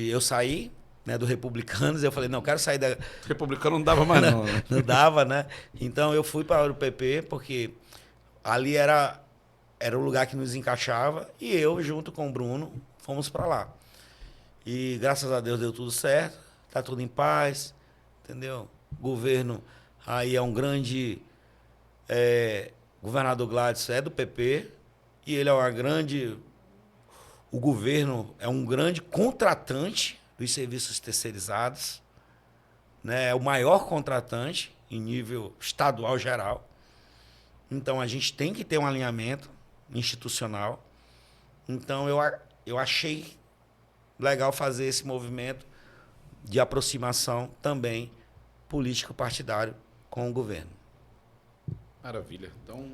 eu sair, né, do Republicanos, eu falei, não, eu quero sair da... Republicano não dava mais não. Né? Não dava, né? Então eu fui para o PP, porque ali era o lugar que nos encaixava, e eu, junto com o Bruno, fomos para lá. E graças a Deus deu tudo certo, tá tudo em paz, entendeu? O governo aí é um grande... governador Gladys é do PP, e ele é uma grande... O governo é um grande contratante dos serviços terceirizados, né? É o maior contratante em nível estadual geral. Então, a gente tem que ter um alinhamento institucional. Então, eu achei legal fazer esse movimento de aproximação também político-partidário com o governo. Maravilha. Então,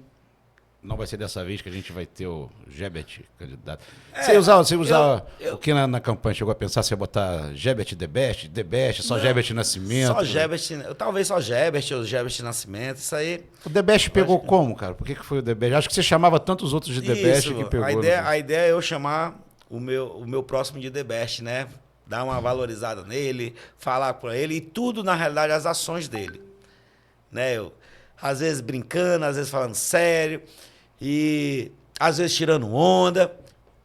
não vai ser dessa vez que a gente vai ter o Gebet candidato. Você usar o que na campanha chegou a pensar? Você ia botar Gebet The Best, só Gebet Nascimento? Só Gebet, talvez só Gebet ou Gebet Nascimento, isso aí... O The Best pegou como, cara? Por que foi o The Best? Acho que você chamava tantos outros de The Best que pegou. A ideia é eu chamar o meu próximo de The Best, né? Dar uma valorizada nele, falar para ele, e tudo, na realidade, as ações dele. Né? Às vezes brincando, às vezes falando sério, e às vezes tirando onda,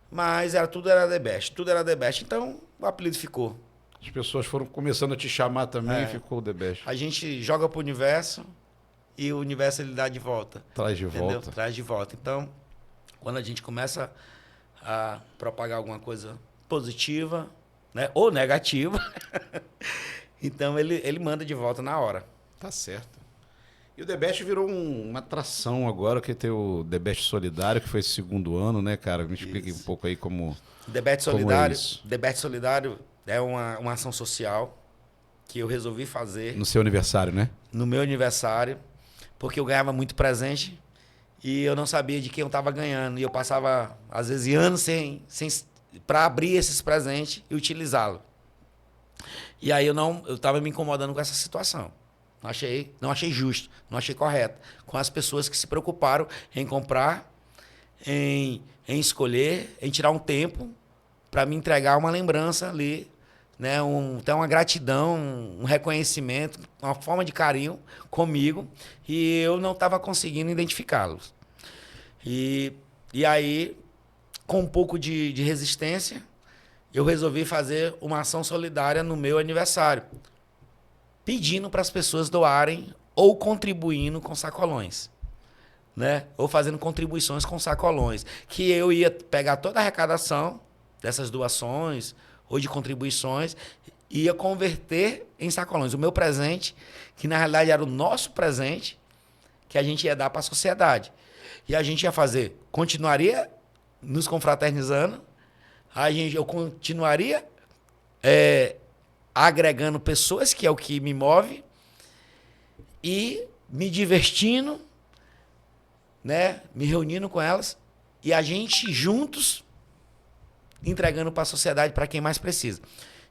mas tudo era The Best, tudo era The Best. Então, o apelido ficou. As pessoas foram começando a te chamar também e ficou o The Best. A gente joga pro universo e o universo ele dá de volta. Traz de volta. Traz de volta. Então, quando a gente começa a propagar alguma coisa positiva, né, ou negativa, então ele manda de volta na hora. Tá certo. E o The Best virou uma atração agora, que tem o The Best Solidário, que foi esse segundo ano, né, cara? Me explique um pouco aí como... The Best Solidário, The Best Solidário é uma ação social que eu resolvi fazer... No seu aniversário, né? No meu aniversário, porque eu ganhava muito presente e eu não sabia de quem eu estava ganhando. E eu passava, às vezes, anos para abrir esses presentes e utilizá-lo. E aí eu estava me incomodando com essa situação. Não achei justo, não achei correto. Com as pessoas que se preocuparam em comprar, em escolher, em tirar um tempo para me entregar uma lembrança ali, né? Então, uma gratidão, um reconhecimento, uma forma de carinho comigo, e eu não estava conseguindo identificá-los. E aí, com um pouco de resistência, eu resolvi fazer uma ação solidária no meu aniversário, pedindo para as pessoas doarem ou contribuindo com sacolões, né? Ou fazendo contribuições com sacolões, que eu ia pegar toda a arrecadação dessas doações ou de contribuições ia converter em sacolões. O meu presente, que na realidade era o nosso presente, que a gente ia dar para a sociedade. E a gente ia fazer, continuaria nos confraternizando, eu continuaria agregando pessoas, que é o que me move, e me divertindo, né, me reunindo com elas, e a gente juntos entregando para a sociedade, para quem mais precisa.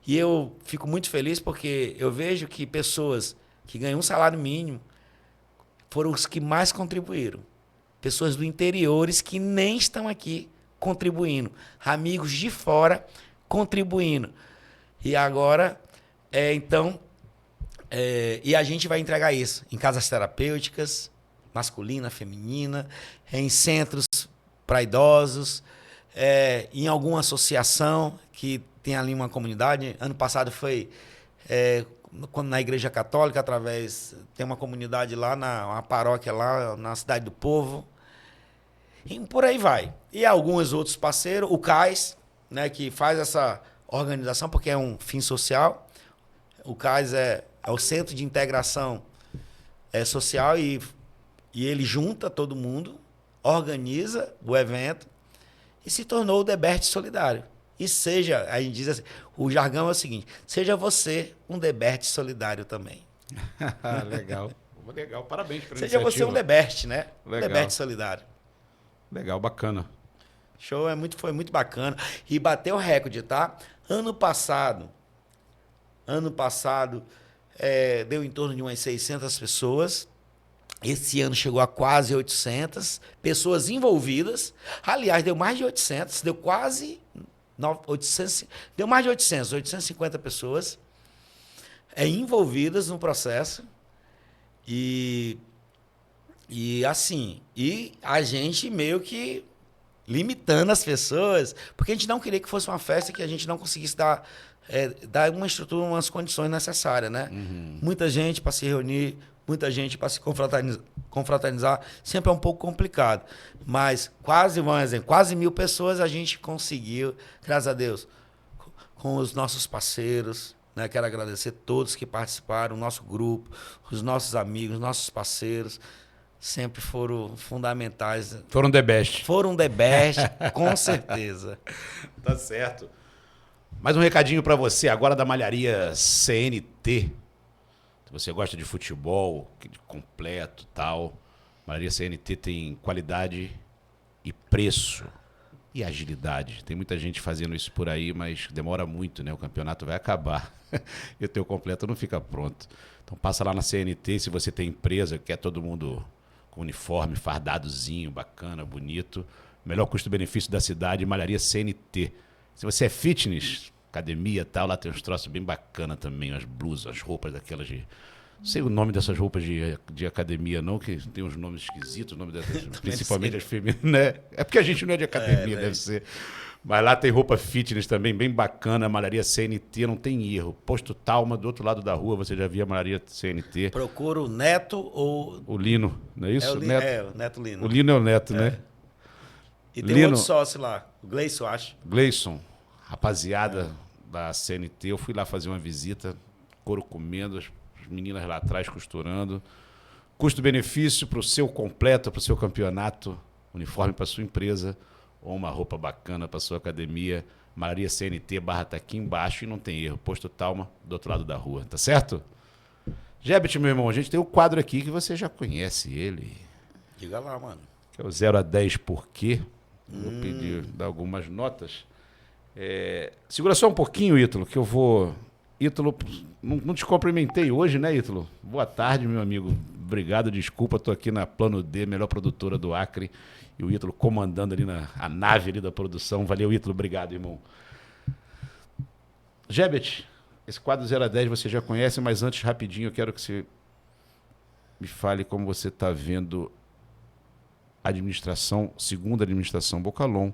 E eu fico muito feliz porque eu vejo que pessoas que ganham um salário mínimo foram os que mais contribuíram. Pessoas do interiores que nem estão aqui contribuindo. Amigos de fora contribuindo. E agora, e a gente vai entregar isso em casas terapêuticas, masculina, feminina, em centros para idosos, em alguma associação que tem ali uma comunidade. Ano passado foi na Igreja Católica, tem uma comunidade lá, uma paróquia lá na Cidade do Povo. E por aí vai. E alguns outros parceiros, o CAIS, né, que faz essa organização, porque é um fim social. O CAIS é o Centro de Integração Social e ele junta todo mundo, organiza o evento e se tornou o Debert Solidário. E seja, a gente diz assim, o jargão é o seguinte, seja você um Debert solidário também. Legal. Legal, parabéns pela Seja você um Debert, né? Legal. Debert solidário. Legal, bacana. Show, foi muito bacana. E bateu o recorde, tá? Ano passado, deu em torno de umas 600 pessoas. Esse ano chegou a quase 800 pessoas envolvidas. Aliás, deu mais de 800, deu quase 800, deu mais de 850 pessoas envolvidas no processo. E assim, e a gente meio que limitando as pessoas, porque a gente não queria que fosse uma festa que a gente não conseguisse dar uma estrutura, umas condições necessárias, né? Uhum. Muita gente para se reunir, muita gente para se confraternizar, sempre é um pouco complicado. Mas quase 1.000 pessoas a gente conseguiu, graças a Deus, com os nossos parceiros, né? Quero agradecer todos que participaram, o nosso grupo, os nossos amigos, nossos parceiros, sempre foram fundamentais. Foram the best. Foram the best, com certeza. Tá certo. Mais um recadinho para você agora da Malharia CNT. Se você gosta de futebol, completo, tal, Malharia CNT tem qualidade e preço e agilidade. Tem muita gente fazendo isso por aí, mas demora muito, né? O campeonato vai acabar e o teu completo não fica pronto. Então passa lá na CNT, se você tem empresa, quer todo mundo com uniforme, fardadozinho, bacana, bonito. Melhor custo-benefício da cidade, Malharia CNT. Se você é fitness, academia e tal, lá tem uns troços bem bacana também, as blusas, as roupas daquelas de... Não sei o nome dessas roupas de academia não, que tem uns nomes esquisitos, o nome dessas, principalmente as femininas, né? É porque a gente não é de academia, deve ser. Mas lá tem roupa fitness também, bem bacana, Malharia CNT, não tem erro. Posto Talma, do outro lado da rua, você já via a Malharia CNT. Procura o Neto ou... O Lino, não é isso? O Neto Lino. O Lino é o Neto, né? E tem outro sócio lá, o Gleison, acho. Gleison, rapaziada da CNT, eu fui lá fazer uma visita, couro comendo, as meninas lá atrás costurando. Custo-benefício para o seu completo, para o seu campeonato, uniforme para sua empresa, ou uma roupa bacana para sua academia. Malharia CNT, barra tá aqui embaixo e não tem erro. Posto Talma, do outro lado da rua, tá certo? Jebet, meu irmão, a gente tem um quadro aqui que você já conhece ele. Diga lá, mano. Que é o 0 a 10 por quê? Vou pedir, dar algumas notas. Segura só um pouquinho, Ítalo, que eu vou... Ítalo, não te cumprimentei hoje, né, Ítalo? Boa tarde, meu amigo. Obrigado, desculpa, estou aqui na Plano D, melhor produtora do Acre, e o Ítalo comandando ali a nave ali da produção. Valeu, Ítalo, obrigado, irmão. Jebet, esse quadro 0 a 10 você já conhece, mas antes, rapidinho, eu quero que você me fale como você está vendo a administração, segunda administração Bocalon,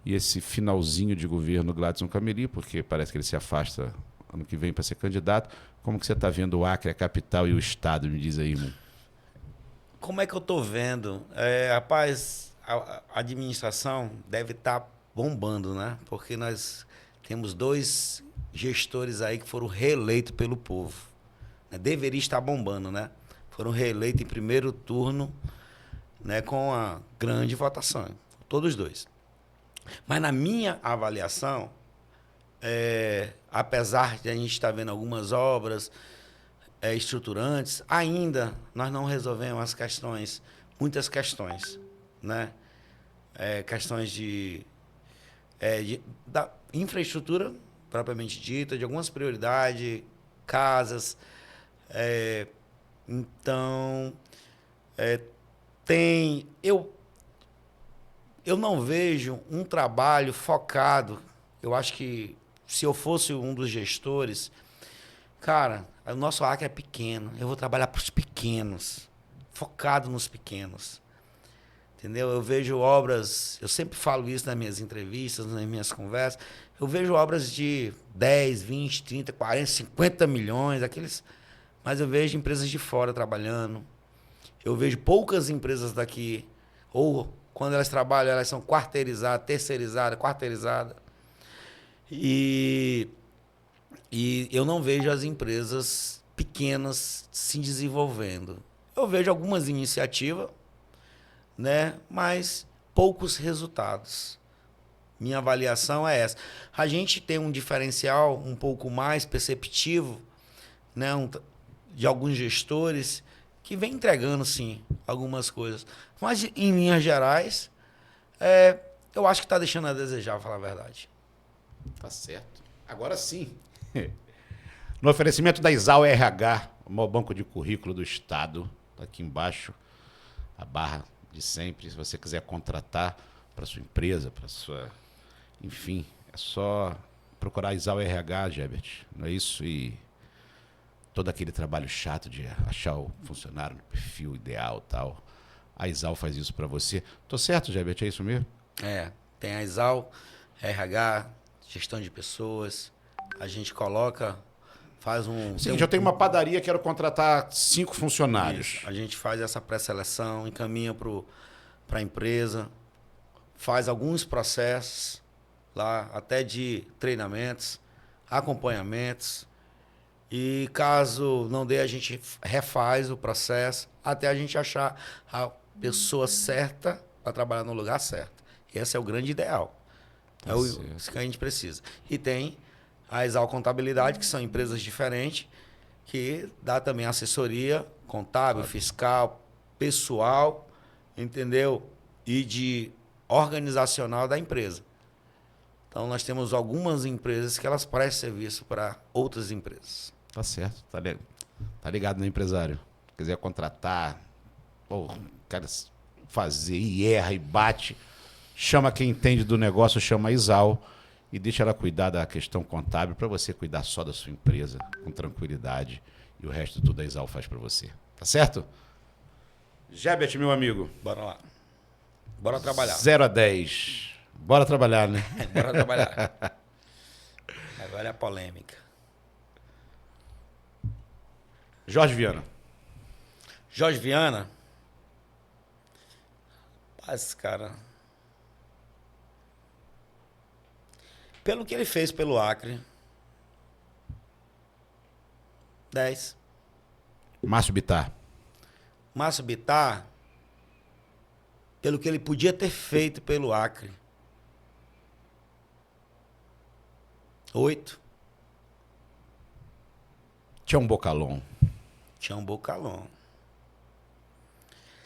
e esse finalzinho de governo Gladson Cameli, porque parece que ele se afasta ano que vem para ser candidato. Como que você está vendo o Acre, a capital e o estado? Me diz aí, irmão. Como é que eu estou vendo? Rapaz, a administração deve estar bombando, né? Porque nós temos 2 gestores aí que foram reeleitos pelo povo. Né? Deveria estar bombando, né? Foram reeleitos em primeiro turno, né, com a grande votação. Todos dois. Mas na minha avaliação, apesar de a gente estar vendo algumas obras estruturantes, ainda nós não resolvemos as questões, muitas questões, né? Questões da infraestrutura propriamente dita, de algumas prioridades, casas. Então, eu não vejo um trabalho focado. Eu acho que se eu fosse um dos gestores, cara, o nosso Acre é pequeno. Eu vou trabalhar para os pequenos, focado nos pequenos. Entendeu? Eu vejo obras, eu sempre falo isso nas minhas entrevistas, nas minhas conversas, eu vejo obras de 10, 20, 30, 40, 50 milhões, mas eu vejo empresas de fora trabalhando. Eu vejo poucas empresas daqui, ou quando elas trabalham, elas são quarteirizadas, terceirizadas, quarteirizadas. E eu não vejo as empresas pequenas se desenvolvendo. Eu vejo algumas iniciativas, né, mas poucos resultados. Minha avaliação é essa. A gente tem um diferencial um pouco mais perceptivo, né, de alguns gestores que vem entregando, sim, algumas coisas. Mas, em linhas gerais, eu acho que está deixando a desejar, para falar a verdade. Tá certo. Agora sim. No oferecimento da Exal RH, o maior banco de currículo do Estado, tá aqui embaixo, a barra de sempre. Se você quiser contratar para sua empresa, para sua... Enfim, é só procurar a Exal RH, Gebert. Não é isso? E todo aquele trabalho chato de achar o funcionário no perfil ideal e tal. A Exal faz isso para você. Tô certo, Gebert? É isso mesmo? Tem a Exal, RH, gestão de pessoas. A gente coloca, faz Seguinte, eu tenho uma padaria, quero contratar 5 funcionários. Isso. A gente faz essa pré-seleção, encaminha para a empresa, faz alguns processos lá, até de treinamentos, acompanhamentos. E caso não dê, a gente refaz o processo até a gente achar a pessoa certa para trabalhar no lugar certo. Esse é o grande ideal. Isso que a gente precisa. E tem a Exal Contabilidade, que são empresas diferentes, que dá também assessoria contábil, fiscal, pessoal, entendeu? E de organizacional da empresa. Então, nós temos algumas empresas que elas prestam serviço para outras empresas. Tá certo. Tá ligado, né, empresário? Quiser contratar, quer fazer e erra e bate, chama quem entende do negócio, chama a Exal e deixa ela cuidar da questão contábil para você cuidar só da sua empresa com tranquilidade e o resto tudo a Exal faz para você. Tá certo? Gebert, meu amigo. Bora lá. Bora trabalhar. 0 a 10. Bora trabalhar, né? Bora trabalhar. Agora é a polêmica. Jorge Viana. Jorge Viana? Mas, cara... Pelo que ele fez pelo Acre... 10. Márcio Bittar. Márcio Bittar... Pelo que ele podia ter feito pelo Acre... 8. Tião Bocalon. Tião Bocalon.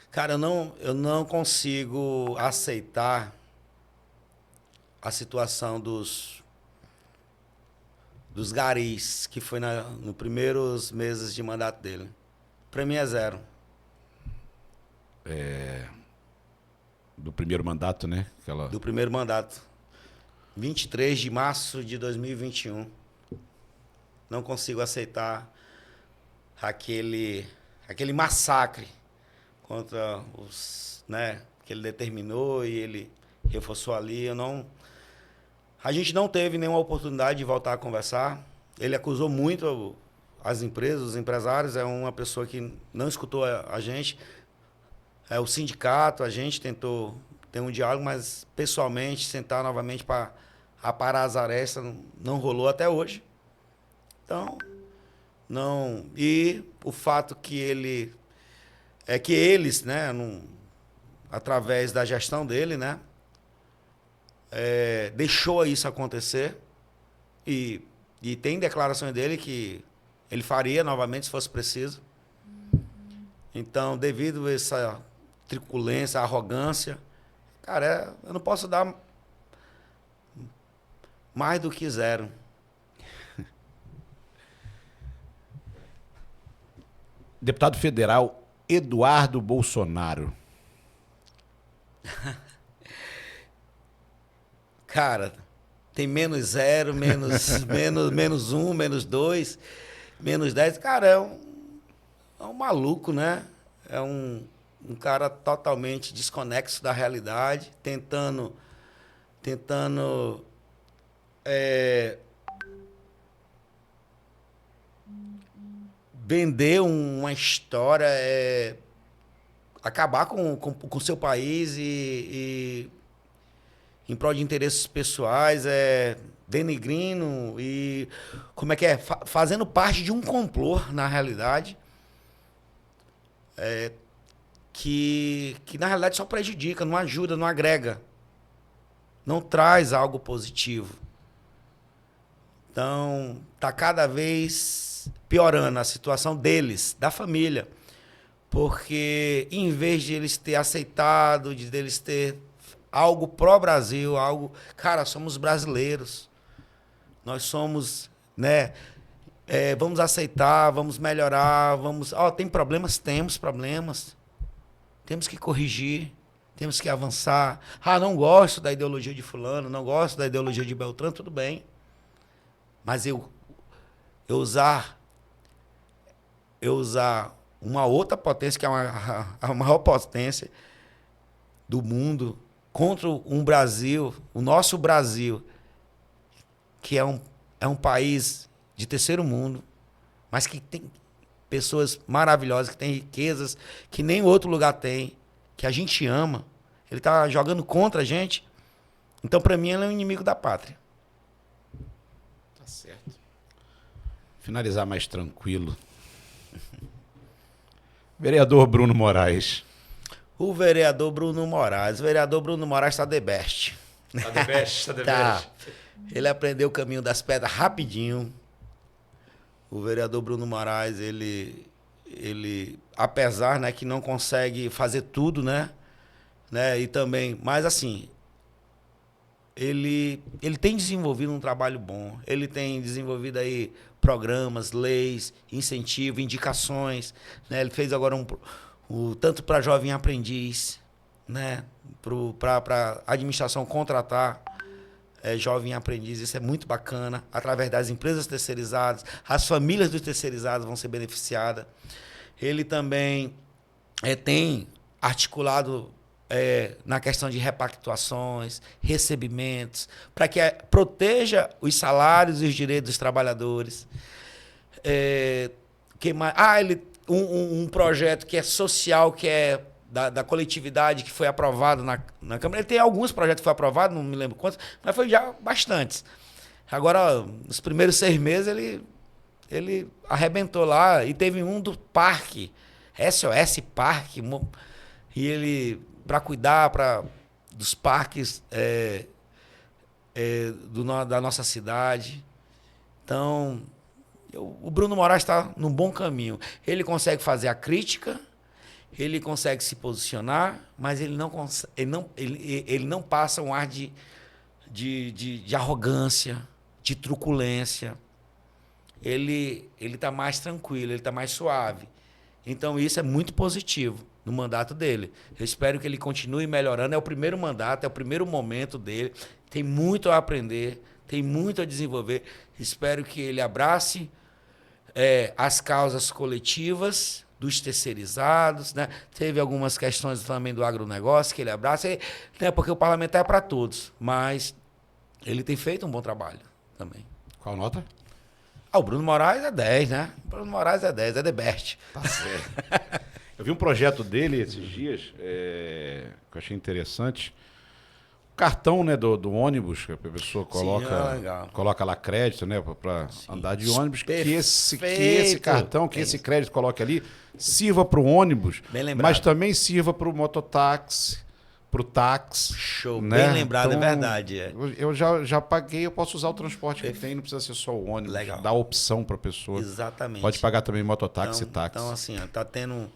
Cara, eu não consigo aceitar a situação dos garis, que foi nos primeiros meses de mandato dele. Para mim é 0. Do primeiro mandato, né? Do primeiro mandato. 23 de março de 2021. Não consigo aceitar aquele massacre contra os, né, que ele determinou e ele reforçou ali. A gente não teve nenhuma oportunidade de voltar a conversar. Ele acusou muito as empresas, os empresários. É uma pessoa que não escutou a gente. O sindicato, a gente tentou ter um diálogo, mas pessoalmente sentar novamente para aparar as arestas não rolou até hoje. Então, não... E o fato que ele... É que eles, né, através da gestão dele, né, deixou isso acontecer e tem declarações dele que ele faria novamente se fosse preciso. Então, devido a essa truculência, arrogância, cara, eu não posso dar mais do que 0. Deputado federal Eduardo Bolsonaro. Cara, tem -0, menos 1, -2, -10. Cara, é um maluco, né? É um cara totalmente desconexo da realidade, tentando vender uma história, acabar com o seu país e em prol de interesses pessoais, denigrindo e fazendo parte de um complô, na realidade, que na realidade só prejudica, não ajuda, não agrega, não traz algo positivo. Então, está cada vez piorando a situação deles, da família, porque em vez de eles ter aceitado, de eles ter algo pró-Brasil, algo... Cara, somos brasileiros. Nós somos, né? Vamos aceitar, vamos melhorar, vamos... tem problemas? Temos problemas. Temos que corrigir, temos que avançar. Não gosto da ideologia de fulano, não gosto da ideologia de Beltrano, tudo bem. Mas eu usar uma outra potência, que é a maior potência do mundo, contra um Brasil, o nosso Brasil, que é um país de terceiro mundo, mas que tem pessoas maravilhosas, que tem riquezas que nem outro lugar tem, que a gente ama. Ele está jogando contra a gente. Então, para mim, ele é um inimigo da pátria. Tá certo. Finalizar mais tranquilo. Vereador Bruno Moraes. O vereador Bruno Moraes. O vereador Bruno Moraes está the best. Está the best, está the best. Tá. Ele aprendeu o caminho das pedras rapidinho. O vereador Bruno Moraes, ele apesar, né, que não consegue fazer tudo, né, e também, mas assim, ele tem desenvolvido um trabalho bom. Ele tem desenvolvido aí programas, leis, incentivo, indicações, né? Ele fez agora tanto para jovem aprendiz, né, para administração contratar jovem aprendiz. Isso é muito bacana. Através das empresas terceirizadas, as famílias dos terceirizados vão ser beneficiadas. Ele também tem articulado na questão de repactuações, recebimentos, para que proteja os salários e os direitos dos trabalhadores. Um projeto que é social, que é da coletividade, que foi aprovado na Câmara. Ele tem alguns projetos que foram aprovados, não me lembro quantos, mas foi já bastantes. Agora, nos primeiros 6 meses, ele arrebentou lá. E teve um do parque, SOS Parque, e ele, para cuidar dos parques da nossa cidade. Então, o Bruno Moraes está num bom caminho. Ele consegue fazer a crítica, ele consegue se posicionar, mas ele não passa um ar de arrogância, de truculência. Ele está mais tranquilo, ele está mais suave. Então, isso é muito positivo no mandato dele. Eu espero que ele continue melhorando. É o primeiro mandato, é o primeiro momento dele. Tem muito a aprender, tem muito a desenvolver. Espero que ele abrace as causas coletivas dos terceirizados, né? Teve algumas questões também do agronegócio que ele abraça, né? Porque o parlamentar é para todos, mas ele tem feito um bom trabalho também. Qual nota? O Bruno Moraes é 10, né? O Bruno Moraes é 10, é the best. Tá certo. Eu vi um projeto dele esses dias, que eu achei interessante. O cartão, né, do ônibus, que a pessoa coloca, legal. coloca lá crédito, né, para andar de ônibus, que esse Perfeito. cartão, que esse crédito coloque ali, sirva para o ônibus, Bem lembrado. mas também sirva para o mototáxi, para o táxi. Show, né? bem lembrado, Então, é verdade. É. Eu já paguei, eu posso usar o transporte que tem, não precisa ser só o ônibus. Legal. Dá opção para a pessoa. Exatamente. Pode pagar também mototáxi e Então, táxi. então, assim, ó, tá tendo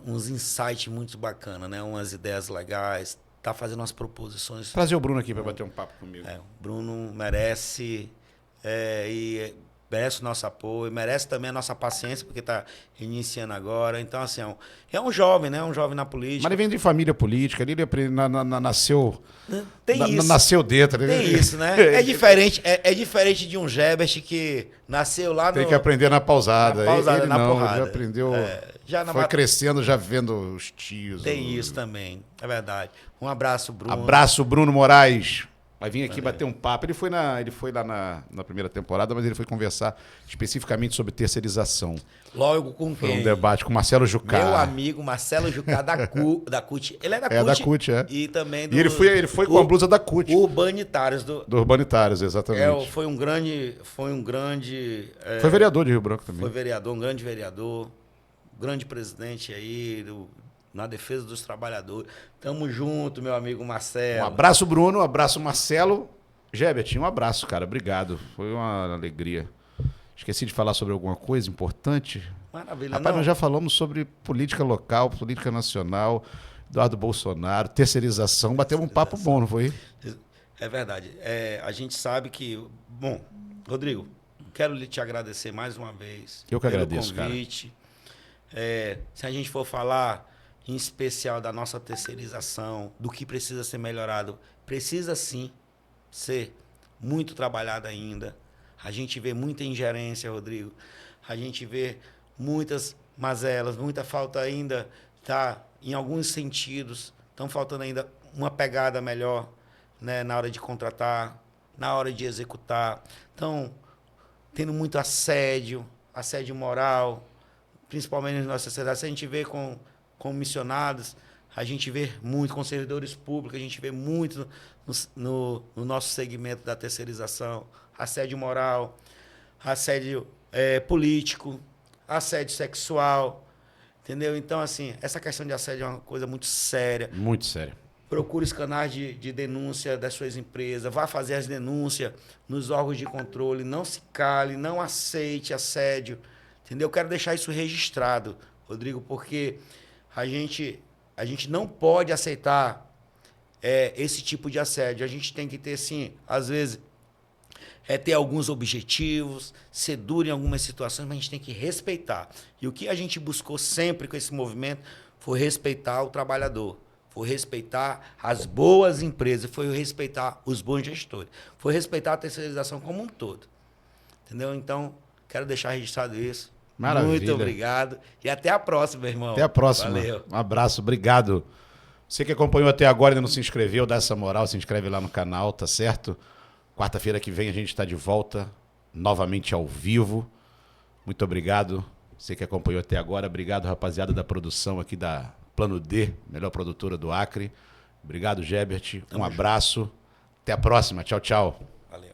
uns insights muito bacanas, né? Umas ideias legais, tá fazendo umas proposições. Trazer o Bruno aqui para bater um papo comigo. O Bruno merece e merece o nosso apoio, merece também a nossa paciência, porque está iniciando agora. Então, assim, é um jovem, né? Um jovem na política. Mas ele vem de família política, ele nasceu. Tem isso. Nasceu dentro. Tem isso, né? É diferente de um Gebert que nasceu lá Tem que aprender na pausada. Ele na não, porrada. ele já aprendeu. Foi crescendo, já vendo os tios. Tem isso também, é verdade. Um abraço, Bruno. Abraço, Bruno Moraes. Vai vir aqui bater um papo. Ele foi lá na primeira temporada, mas ele foi conversar especificamente sobre terceirização. Logo com Foi quem? um debate com o Marcelo Jucá. Meu amigo Marcelo Jucá da CUT. Ele é da CUT. É da CUT, é. E também E ele foi com a blusa da CUT. Urbanitários. Do Urbanitários, exatamente. Foi um grande... Foi vereador de Rio Branco também. Foi vereador, um grande vereador. Grande presidente aí, na defesa dos trabalhadores. Tamo junto, meu amigo Marcelo. Um abraço, Bruno. Um abraço, Marcelo. Gebert, um abraço, cara. Obrigado. Foi uma alegria. Esqueci de falar sobre alguma coisa importante. Maravilha. Rapaz, nós já falamos sobre política local, política nacional, Eduardo Bolsonaro, terceirização. Batemos um papo bom, não foi? É verdade. A gente sabe que... Bom, Rodrigo, quero te agradecer mais uma vez. Eu que agradeço, convite. Se a gente for falar em especial da nossa terceirização, do que precisa ser melhorado, precisa sim ser muito trabalhado ainda. A gente vê muita ingerência, Rodrigo. A gente vê muitas mazelas, muita falta ainda, tá? Em alguns sentidos, estão faltando ainda uma pegada melhor, né? Na hora de contratar, na hora de executar. Então, tendo muito assédio moral, principalmente na nossa sociedade. Se a gente vê com missionados, a gente vê muito com servidores públicos, a gente vê muito no nosso segmento da terceirização, assédio moral, assédio político, assédio sexual, entendeu? Então, assim, essa questão de assédio é uma coisa muito séria. Muito séria. Procure os canais de denúncia das suas empresas, vá fazer as denúncias nos órgãos de controle, não se cale, não aceite assédio, entendeu? Eu quero deixar isso registrado, Rodrigo, porque a gente não pode aceitar esse tipo de assédio. A gente tem que ter, sim, às vezes, ter alguns objetivos, ser duro em algumas situações, mas a gente tem que respeitar. E o que a gente buscou sempre com esse movimento foi respeitar o trabalhador, foi respeitar as boas empresas, foi respeitar os bons gestores, foi respeitar a terceirização como um todo. Entendeu? Então, quero deixar registrado isso. Maravilha. Muito obrigado. E até a próxima, meu irmão. Até a próxima. Valeu. Um abraço, obrigado. Você que acompanhou até agora e ainda não se inscreveu, dá essa moral, se inscreve lá no canal, tá certo? Quarta-feira que vem a gente está de volta, novamente ao vivo. Muito obrigado. Você que acompanhou até agora, obrigado, rapaziada da produção aqui da Plano D, melhor produtora do Acre. Obrigado, Gebert. Um abraço. Até a próxima. Tchau, tchau. Valeu.